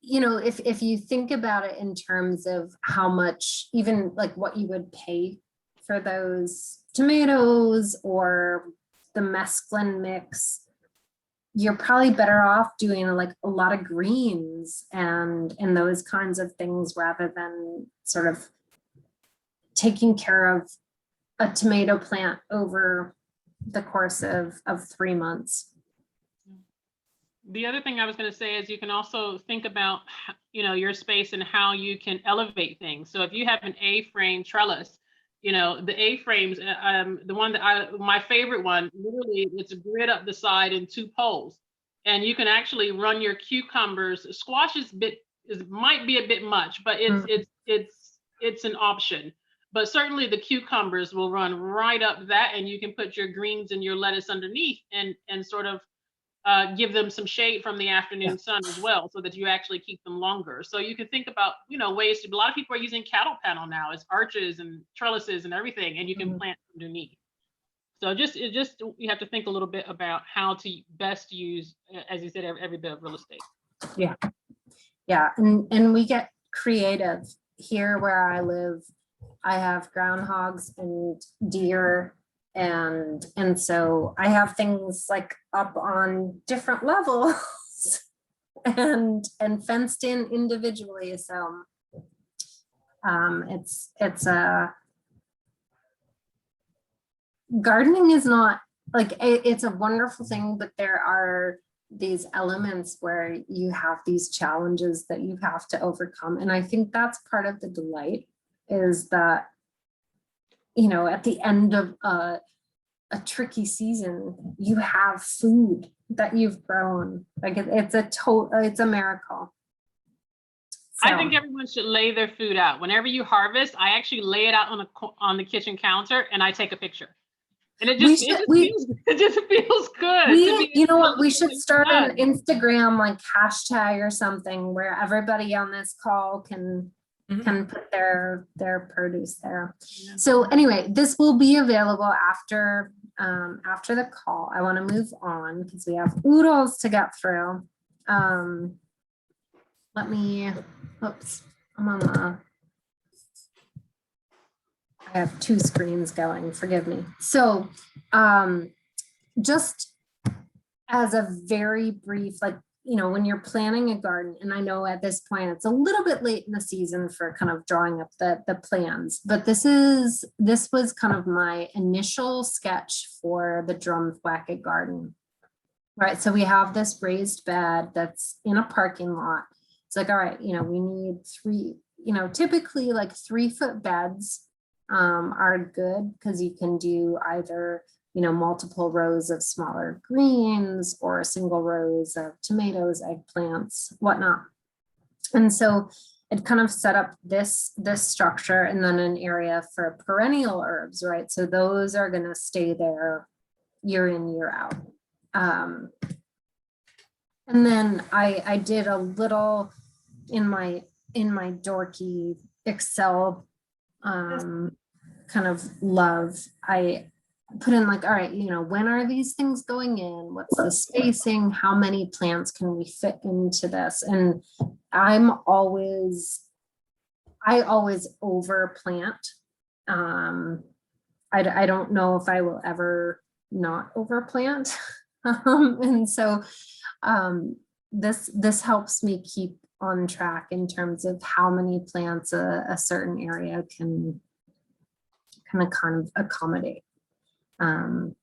if you think about it in terms of how much, even like what you would pay for those tomatoes or the mesclun mix, you're probably better off doing like a lot of greens and those kinds of things, rather than sort of taking care of a tomato plant over the course of 3 months. The other thing I was going to say is you can also think about, your space and how you can elevate things. So if you have an A-frame trellis, the A-frames, the one my favorite one, literally it's a grid up the side and 2 poles. And you can actually run your cucumbers. Squash might be a bit much, but it's an option. But certainly the cucumbers will run right up that, and you can put your greens and your lettuce underneath and sort of give them some shade from the afternoon sun as well, so that you actually keep them longer. So you can think about, ways to, a lot of people are using cattle panel now as arches and trellises and everything, and you can plant underneath. So you have to think a little bit about how to best use, as you said, every bit of real estate. Yeah, and we get creative here where I live. I have groundhogs and deer, and so I have things like up on different levels and fenced in individually. So it's gardening is not like it's a wonderful thing, but there are these elements where you have these challenges that you have to overcome. And I think that's part of the delight, is that, at the end of a tricky season, you have food that you've grown. Like it's a miracle. So, I think everyone should lay their food out. Whenever you harvest, I actually lay it out on the kitchen counter and I take a picture. And it just feels good. You know what? We should start an Instagram like hashtag or something where everybody on this call can put their produce there. Yeah. So anyway, this will be available after the call. I want to move on because we have oodles to get through. Oops, I have two screens going, forgive me. So just as a very brief, when you're planning a garden, and I know at this point it's a little bit late in the season for kind of drawing up the plans, but this was kind of my initial sketch for the Drumthwacket garden. Right, so we have this raised bed that's in a parking lot. It's like, all right, we need typically like 3-foot beds are good because you can do either multiple rows of smaller greens or single rows of tomatoes, eggplants, whatnot. And so it kind of set up this structure, and then an area for perennial herbs, right? So those are going to stay there year in, year out. And then I did a little in my dorky Excel kind of love. I put in like, all right, when are these things going in? What's the spacing? How many plants can we fit into this? And I always over plant. I don't know if I will ever not over plant. And so this helps me keep on track in terms of how many plants a certain area can kind of accommodate. I'm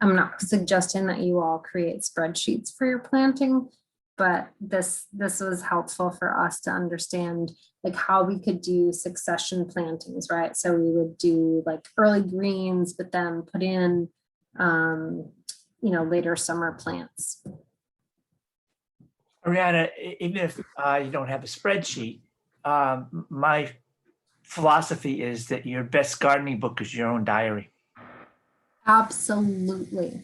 not suggesting that you all create spreadsheets for your planting, but this was helpful for us to understand like how we could do succession plantings, right? So we would do like early greens, but then put in later summer plants. Ariana, even if you don't have a spreadsheet, my philosophy is that your best gardening book is your own diary. Absolutely.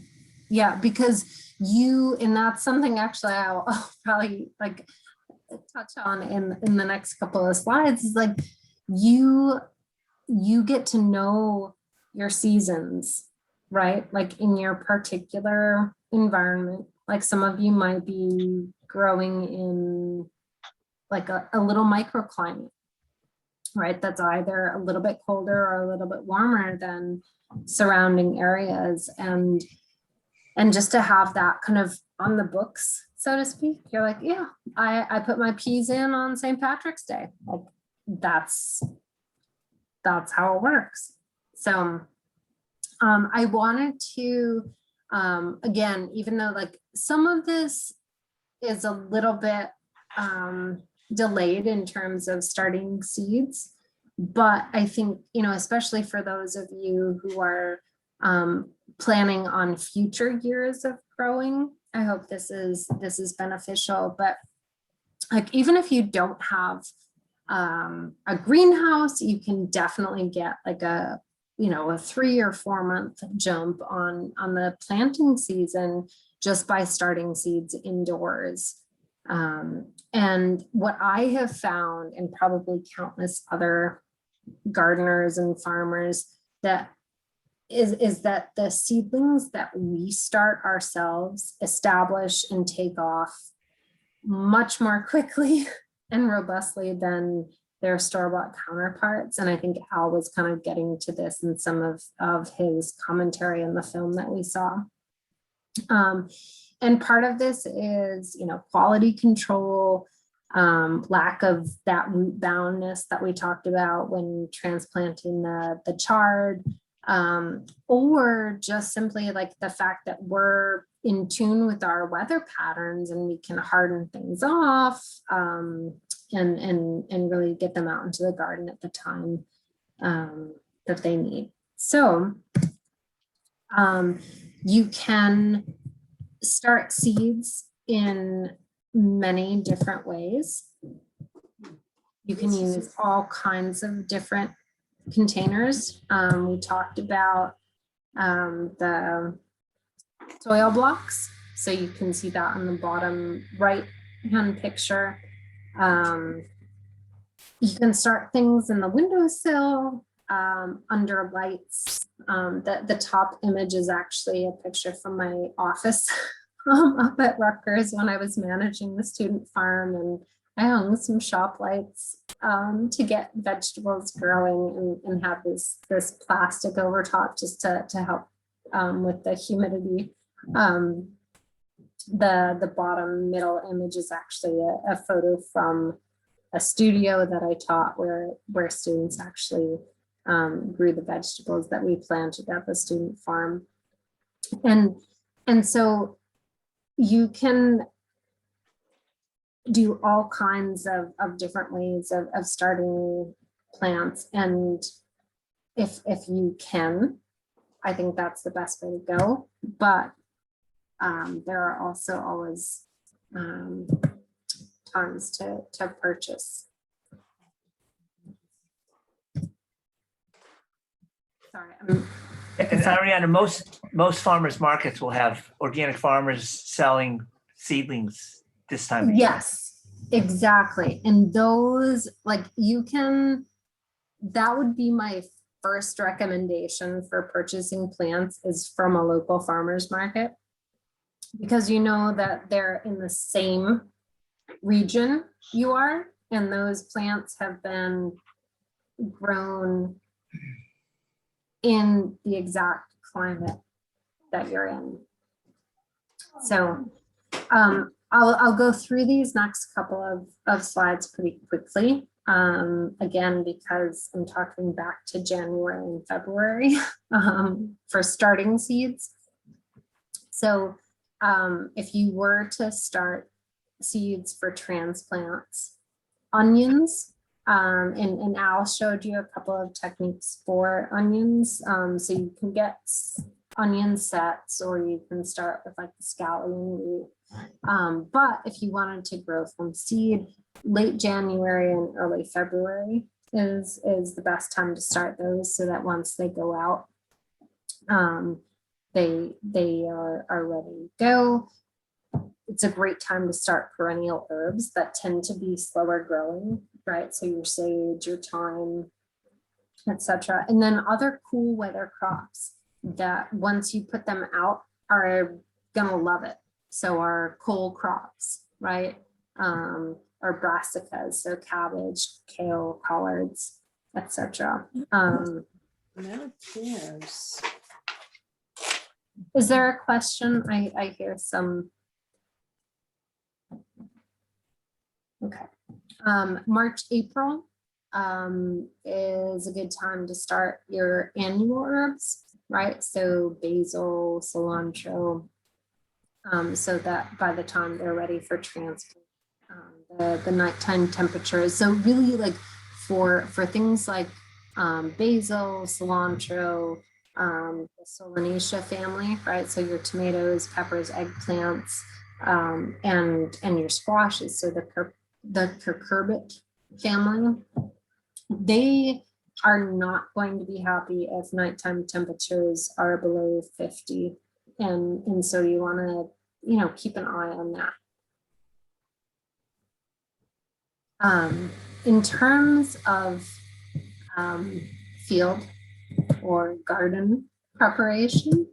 Yeah, because and that's something actually I'll probably like touch on in the next couple of slides, is like you get to know your seasons, right? Like in your particular environment, like some of you might be growing in like a little microclimate, right? That's either a little bit colder or a little bit warmer than surrounding areas. And just to have that kind of on the books, so to speak, you're like, yeah, I put my peas in on St. Patrick's Day. Like that's how it works. So I wanted to, again, even though like some of this is a little bit delayed in terms of starting seeds, but I think, especially for those of you who are planning on future years of growing, I hope this is beneficial. But like, even if you don't have a greenhouse, you can definitely get like a 3 or 4 month jump on the planting season just by starting seeds indoors. And what I have found, and probably countless other gardeners and farmers, that is that the seedlings that we start ourselves establish and take off much more quickly and robustly than their store-bought counterparts. And I think Al was kind of getting to this in some of his commentary in the film that we saw. And part of this is, you know, quality control, lack of that root boundness that we talked about when transplanting the chard, or just simply like the fact that we're in tune with our weather patterns and we can harden things off, and really get them out into the garden at the time that they need. So you can start seeds in many different ways. You can use all kinds of different containers. We talked about the soil blocks. So you can see that on the bottom right hand picture. You can start things in the windowsill, under lights. The top image is actually a picture from my office up at Rutgers when I was managing the student farm, and I hung some shop lights to get vegetables growing and have this plastic over top just to help with the humidity. The bottom middle image is actually a photo from a studio that I taught where students actually grew the vegetables that we planted at the student farm. And so you can do all kinds of different ways of starting plants. And if you can, I think that's the best way to go. But there are also always times to purchase. Sorry. And Ariana, most farmers markets will have organic farmers selling seedlings this time of year. Yes, exactly. And those, like, you can, that would be my first recommendation for purchasing plants, is from a local farmer's market, because you know that they're in the same region you are, and those plants have been grown in the exact climate that you're in. So I'll go through these next couple of slides pretty quickly. Again, because I'm talking back to January and February for starting seeds. So if you were to start seeds for transplants, onions, and Al showed you a couple of techniques for onions. So you can get onion sets, or you can start with like the scallion root. But if you wanted to grow from seed, late January and early February is the best time to start those, so that once they go out, they are ready to go. It's a great time to start perennial herbs that tend to be slower growing, right? So your sage, your thyme, etc. And then other cool weather crops that once you put them out are gonna love it. So our cole crops, right? Or brassicas, so cabbage, kale, collards, etc. Is there a question? I hear some. Okay. March, April is a good time to start your annual herbs, right? So basil, cilantro, so that by the time they're ready for transplant, the nighttime temperatures. So really, like for things like basil, cilantro, the Solanaceae family, right? So your tomatoes, peppers, eggplants, and your squashes. So the cucurbit family, they are not going to be happy if nighttime temperatures are below 50. And so you want to keep an eye on that. In terms of field or garden preparation,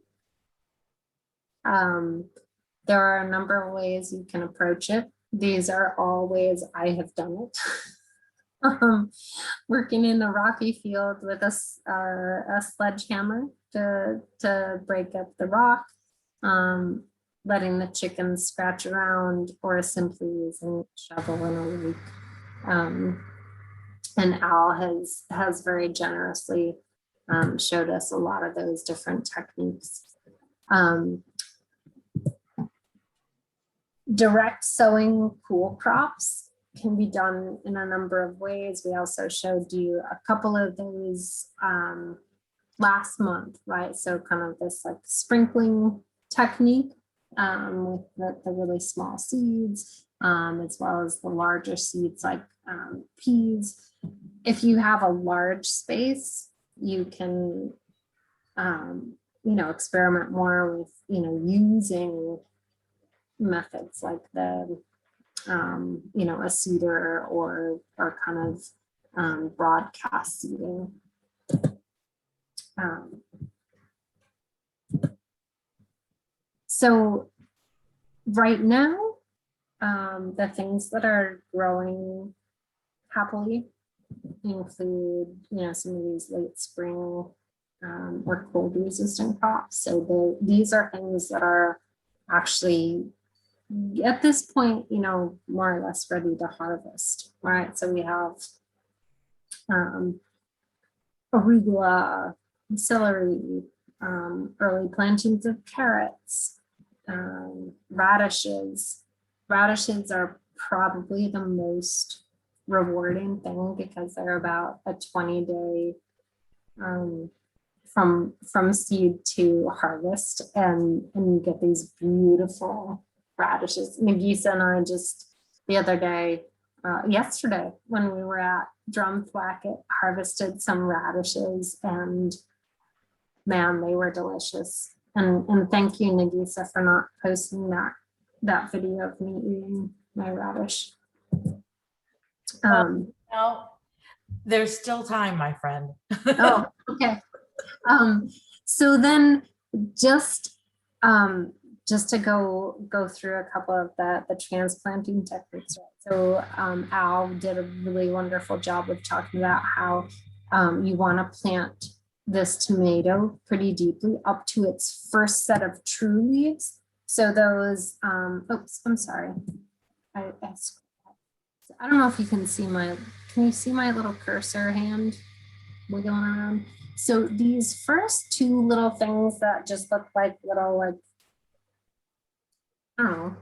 there are a number of ways you can approach it. These are all ways I have done it. Working in a rocky field with a sledgehammer to break up the rock, letting the chickens scratch around, or simply using a shovel and a rake. And Al has very generously showed us a lot of those different techniques. Direct sowing cool crops can be done in a number of ways. We also showed you a couple of those last month, right? So kind of this like sprinkling technique with the really small seeds, as well as the larger seeds like peas. If you have a large space, you can, experiment more with, using methods like the, a seeder or kind of broadcast seeding. So right now, the things that are growing happily include, some of these late spring or cold resistant crops. So these are things that are actually at this point, more or less ready to harvest, right? So we have arugula, celery, early plantings of carrots, radishes. Radishes are probably the most rewarding thing because they're about a 20-day from seed to harvest, and you get these beautiful radishes. Nagisa and I just the other day, yesterday, when we were at Drumthwacket, harvested some radishes, and man, they were delicious. And thank you, Nagisa, for not posting that video of me eating my radish. No, there's still time, my friend. Oh, okay. So then just to go through a couple of the transplanting techniques. So Al did a really wonderful job of talking about how you want to plant this tomato pretty deeply up to its first set of true leaves. So those, oops, I'm sorry. I don't know if you can see can you see my little cursor hand wiggling around? So these first two little things that just look like little, like, I don't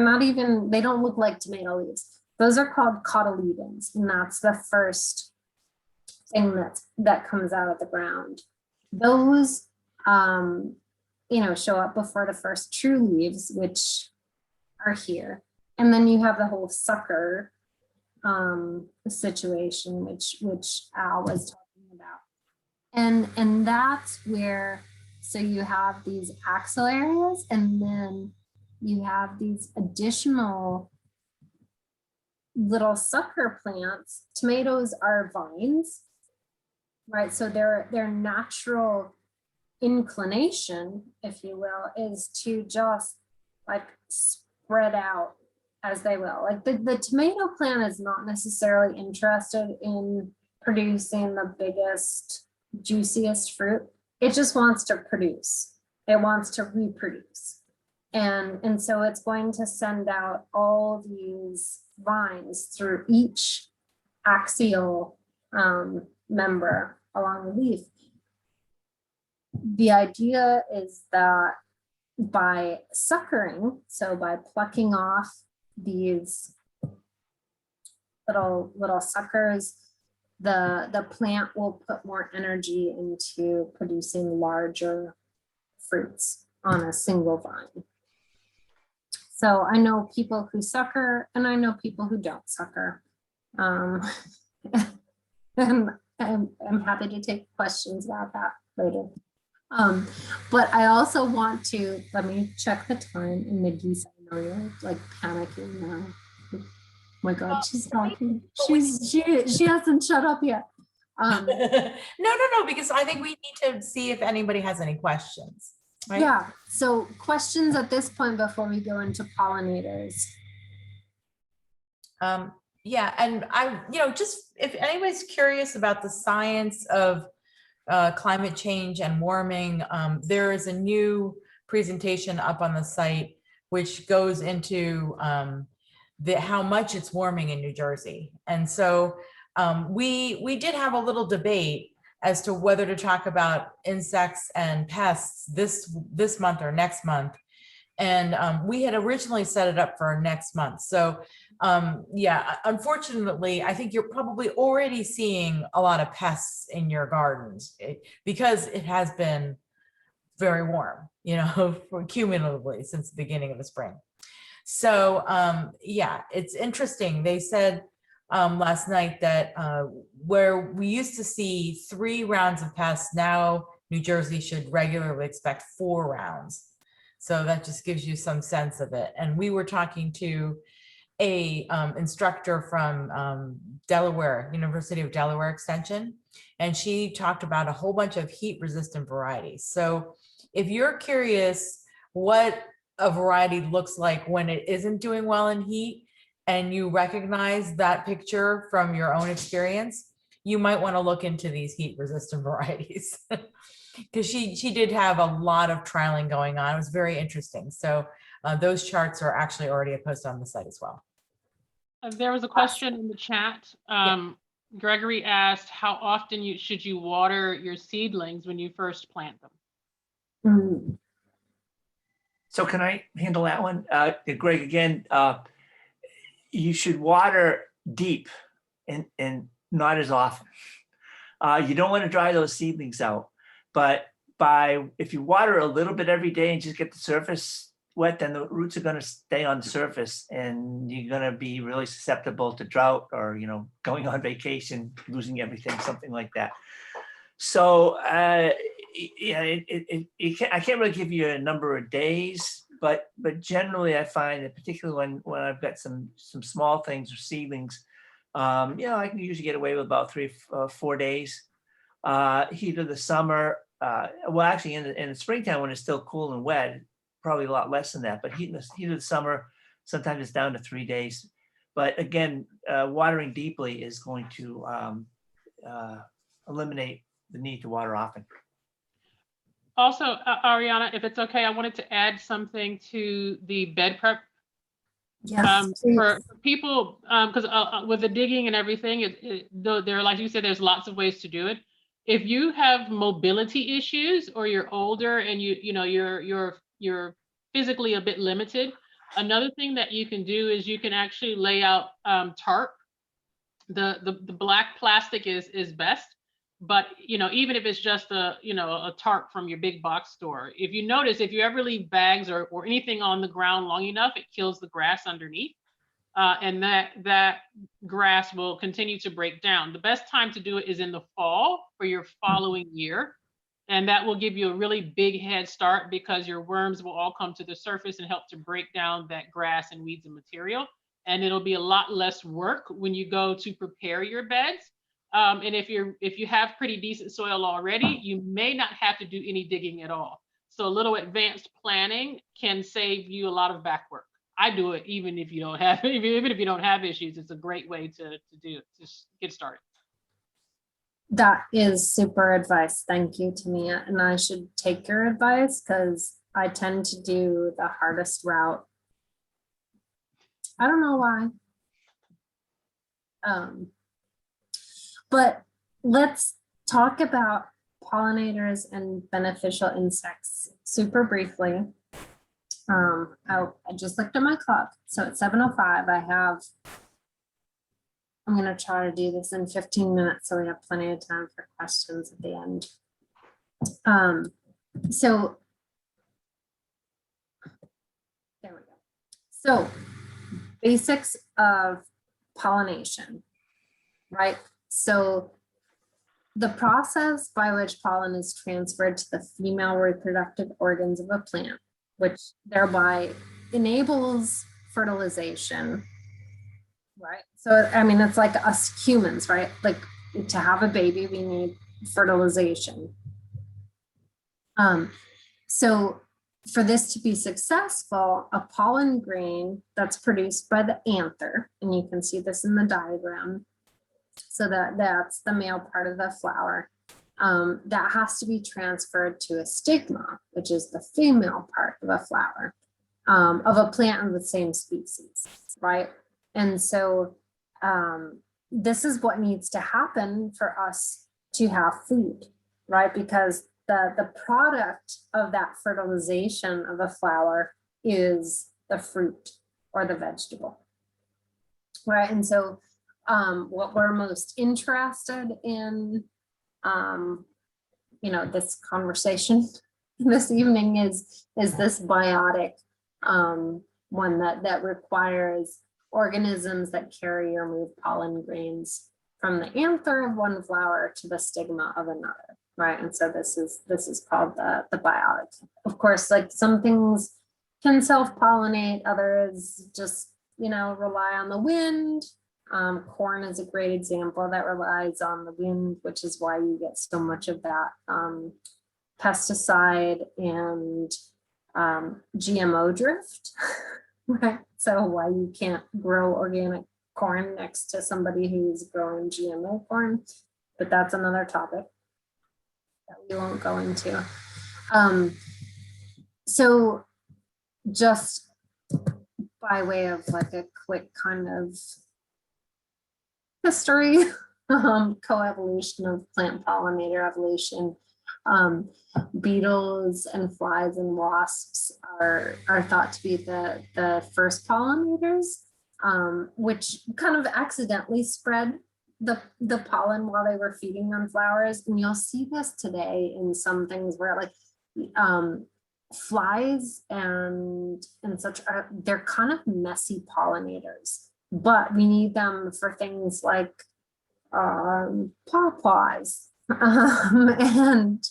know, they don't look like tomato leaves. Those are called Cotyledons, and that's the first thing that comes out of the ground. Those, show up before the first true leaves, which are here. And then you have the whole sucker situation, which Al was talking about. And that's where, so you have these axil areas, and then you have these additional little sucker plants. Tomatoes are vines, right? So their natural inclination, if you will, is to just like spread out as they will. Like the tomato plant is not necessarily interested in producing the biggest, juiciest fruit. It just wants to produce. It wants to reproduce. And so it's going to send out all these vines through each axial member along the leaf. The idea is that by suckering, so by plucking off these little suckers, the plant will put more energy into producing larger fruits on a single vine. So I know people who sucker, and I know people who don't sucker. And I'm happy to take questions about that later. But I also want to, let me check the time, and the geese, I know you're like panicking now. Oh my God, she's talking. She hasn't shut up yet. No, because I think we need to see if anybody has any questions. Right? Yeah, so questions at this point before we go into pollinators. Yeah, and just if anybody's curious about the science of climate change and warming, there is a new presentation up on the site which goes into how much it's warming in New Jersey. And so we did have a little debate as to whether to talk about insects and pests this month or next month. And we had originally set it up for next month. So yeah, unfortunately, I think you're probably already seeing a lot of pests in your gardens because it has been very warm, cumulatively since the beginning of the spring. So yeah, it's interesting. They said last night that where we used to see 3 rounds of pests, now New Jersey should regularly expect 4 rounds. So that just gives you some sense of it. And we were talking to a instructor from Delaware, University of Delaware Extension, and she talked about a whole bunch of heat resistant varieties. So if you're curious what a variety looks like when it isn't doing well in heat, and you recognize that picture from your own experience, you might want to look into these heat resistant varieties. Because she did have a lot of trialing going on. It was very interesting. So those charts are actually already posted on the site as well. There was a question in the chat. Gregory asked, how often should you water your seedlings when you first plant them? So can I handle that one? Greg, again, you should water deep and not as often. You don't want to dry those seedlings out. But if you water a little bit every day and just get the surface wet, then the roots are going to stay on the surface, and you're going to be really susceptible to drought or going on vacation, losing everything, something like that. So yeah, I can't really give you a number of days, but generally I find that particularly when I've got some small things or seedlings, I can usually get away with about 3 or 4 days. Heat of the summer, well, actually in the springtime when it's still cool and wet, probably a lot less than that. But heat of the summer, sometimes it's down to 3 days. But again, watering deeply is going to eliminate the need to water often. Also, Ariana, if it's okay, I wanted to add something to the bed prep. Yes, for people, because with the digging and everything, there, like you said, there's lots of ways to do it. If you have mobility issues or you're older and you're physically a bit limited, another thing that you can do is you can actually lay out tarp. The black plastic is best, but even if it's just a tarp from your big box store, if you notice, if you ever leave bags or anything on the ground long enough, it kills the grass underneath. And that grass will continue to break down. The best time to do it is in the fall for your following year. And that will give you a really big head start because your worms will all come to the surface and help to break down that grass and weeds and material. And it'll be a lot less work when you go to prepare your beds. And if you have pretty decent soil already, you may not have to do any digging at all. So a little advanced planning can save you a lot of back work. I do it even if you don't have issues. It's a great way to do it, just get started. that is super advice. Thank you, Tamia. And I should take your advice because I tend to do the hardest route. I don't know why. But let's talk about pollinators and beneficial insects super briefly. I just looked at my clock. So at 7:05, I'm going to try to do this in 15 minutes so we have plenty of time for questions at the end. So there we go. So basics of pollination, right? So the process by which pollen is transferred to the female reproductive organs of a plant, which thereby enables fertilization, right? So, I mean, it's like us humans, right? Like to have a baby, we need fertilization. So for this to be successful, a pollen grain that's produced by the anther, and you can see this in the diagram, so that's the male part of the flower, that has to be transferred to a stigma, which is the female part of a flower, of a plant of the same species, right? And so this is what needs to happen for us to have food, right? Because the product of that fertilization of a flower is the fruit or the vegetable, right? And so what we're most interested in, this conversation this evening is this biotic one that requires organisms that carry or move pollen grains from the anther of one flower to the stigma of another, right? And so this is called the biotic. Of course, like some things can self-pollinate, others just rely on the wind. Corn is a great example that relies on the wind, which is why you get so much of that pesticide and GMO drift, right? So why you can't grow organic corn next to somebody who's growing GMO corn, but that's another topic that we won't go into. So just by way of like a quick kind of history, coevolution of plant pollinator evolution, beetles and flies and wasps are thought to be the first pollinators, which kind of accidentally spread the pollen while they were feeding on flowers. And you'll see this today in some things where like flies and such they're kind of messy pollinators, but we need them for things like pawpaws and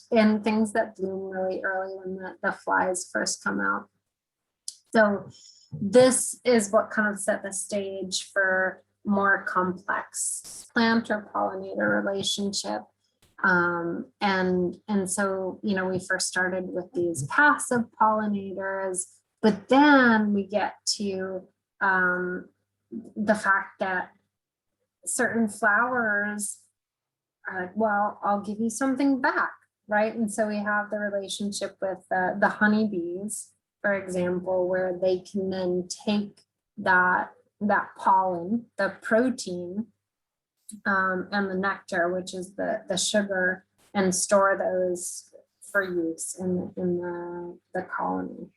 things that bloom really early when the flies first come out. So this is what kind of set the stage for more complex plant or pollinator relationship. And so, we first started with these passive pollinators, but then we get to the fact that certain flowers are like, well, I'll give you something back, right? And so we have the relationship with the honeybees, for example, where they can then take that pollen, the protein, and the nectar, which is the sugar, and store those for use in the colony.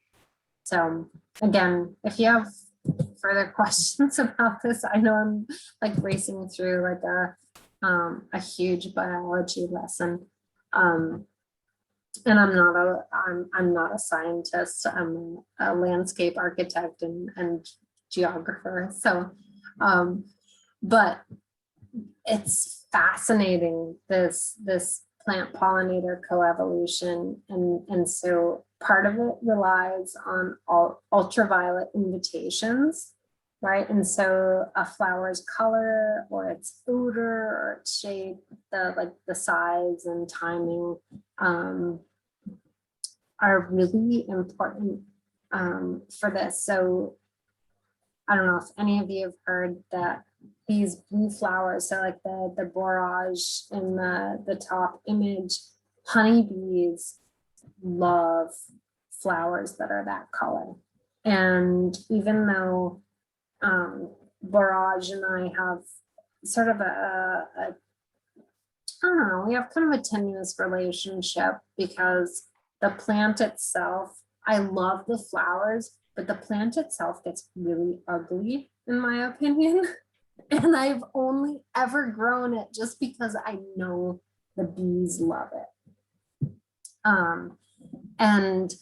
So again, if you have further questions about this, I know I'm like racing through like a huge biology lesson, and I'm not a scientist. I'm a landscape architect and geographer. So, but it's fascinating, this plant pollinator coevolution, and so part of it relies on ultraviolet invitations, right? And so a flower's color or its odor or its shape, the size and timing are really important for this. So I don't know if any of you have heard that these blue flowers, so like the borage in the top image, honeybees love flowers that are that color. And even though borage and I have sort of I don't know, we have kind of a tenuous relationship, because the plant itself, I love the flowers, but the plant itself gets really ugly, in my opinion. And I've only ever grown it just because I know the bees love it. And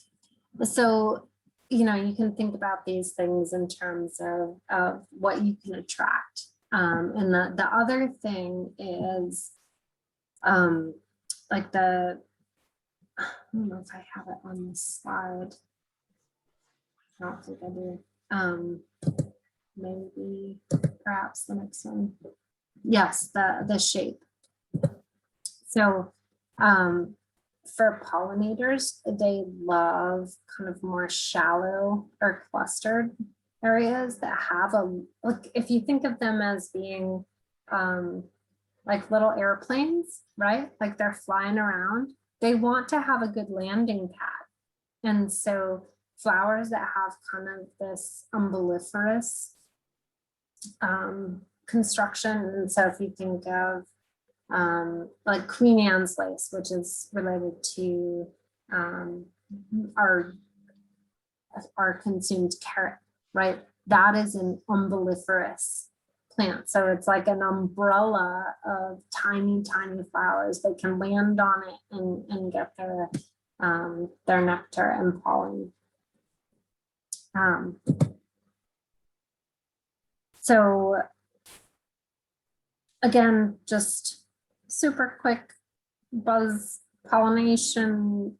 so, you can think about these things in terms of what you can attract. And the other thing is like the, I don't know if I have it on the slide. I don't think I do. Maybe perhaps the next one. Yes, the shape. So for pollinators, they love kind of more shallow or clustered areas that have a, like, if you think of them as being like little airplanes, right? Like they're flying around. They want to have a good landing pad. And so flowers that have kind of this umbelliferous construction. And so if you think of like Queen Anne's lace, which is related to our consumed carrot, right? That is an umbelliferous plant. So it's like an umbrella of tiny, tiny flowers. They can land on it and get their nectar and pollen. So again, just super quick buzz pollination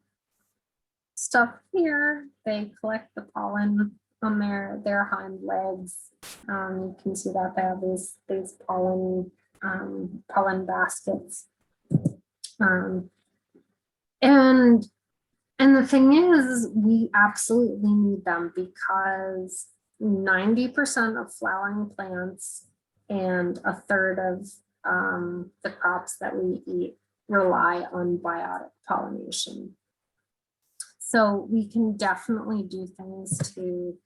stuff here. They collect the pollen on their hind legs. You can see that they have these pollen baskets. And the thing is, we absolutely need them because 90% of flowering plants and a third of the crops that we eat rely on biotic pollination. So we can definitely do things to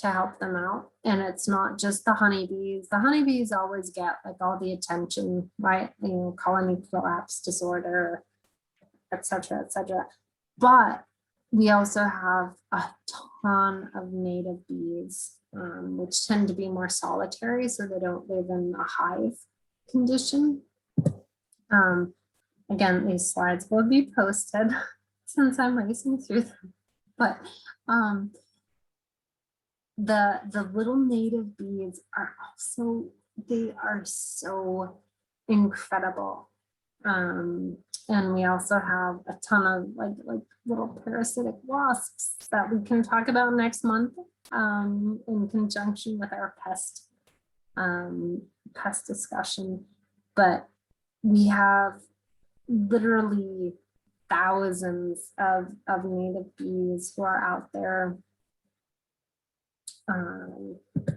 help them out. And it's not just the honeybees. The honeybees always get like all the attention, right? You know, colony collapse disorder, et cetera, et cetera. But we also have a ton of native bees, which tend to be more solitary, so they don't live in a hive condition. Again, these slides will be posted since I'm racing through them. But the little native bees are also, they are so incredible. And we also have a ton of like little parasitic wasps that we can talk about next month in conjunction with our pest discussion. But we have literally thousands of native bees who are out there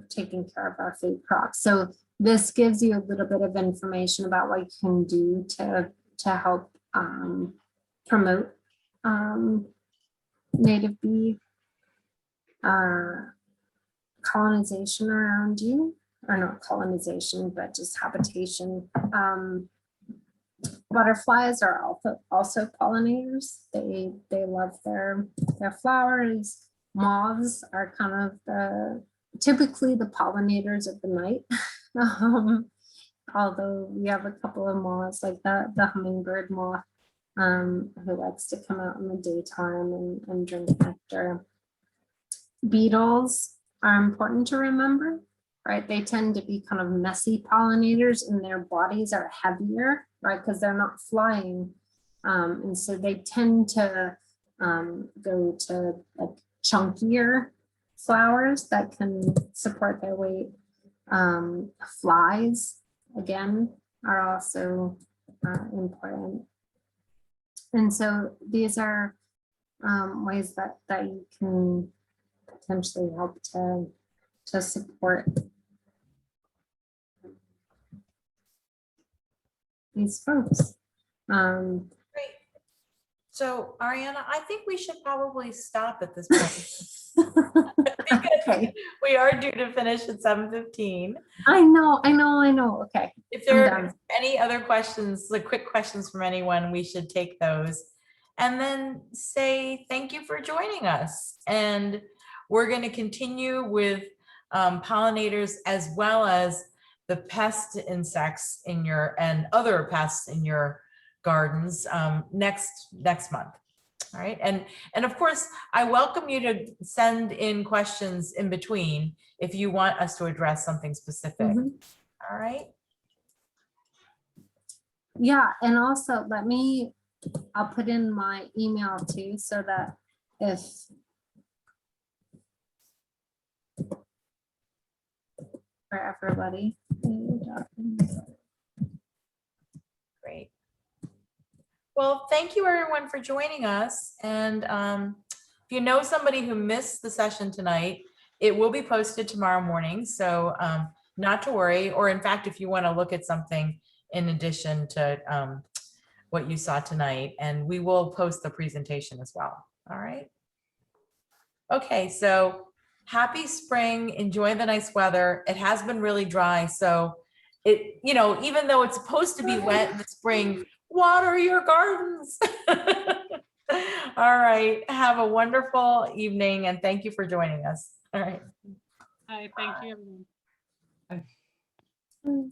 taking care of our food crops. So this gives you a little bit of information about what you can do to help promote native bee colonization around you, or not colonization, but just habitation. Butterflies are also pollinators. They love their flowers. Moths are kind of typically the pollinators of the night. Although we have a couple of moths, like the hummingbird moth, who likes to come out in the daytime and drink nectar. Beetles are important to remember, right? They tend to be kind of messy pollinators, and their bodies are heavier, right? Because they're not flying. And so they tend to go to like chunkier flowers that can support their weight. Flies, again, are also important. And so these are ways that you can potentially help to support these folks. Great. So Ariana, I think we should probably stop at this point. Okay. We are due to finish at 7:15. I know. Okay. If there are any other questions, like quick questions from anyone, we should take those. And then say thank you for joining us. And we're going to continue with pollinators as well as the pest insects in your and other pests in your gardens next month. All right. And of course, I welcome you to send in questions in between if you want us to address something specific. All right. Yeah, and also I'll put in my email too, so that if for everybody. Great. Well, thank you everyone for joining us. And if you know somebody who missed the session tonight, it will be posted tomorrow morning. So not to worry, or in fact, if you want to look at something in addition to what you saw tonight, and we will post the presentation as well. All right. Okay, so happy spring. Enjoy the nice weather. It has been really dry. So it, you know, even though it's supposed to be wet in the spring, water your gardens. All right. Have a wonderful evening and thank you for joining us. All right. Hi, thank you. Mm.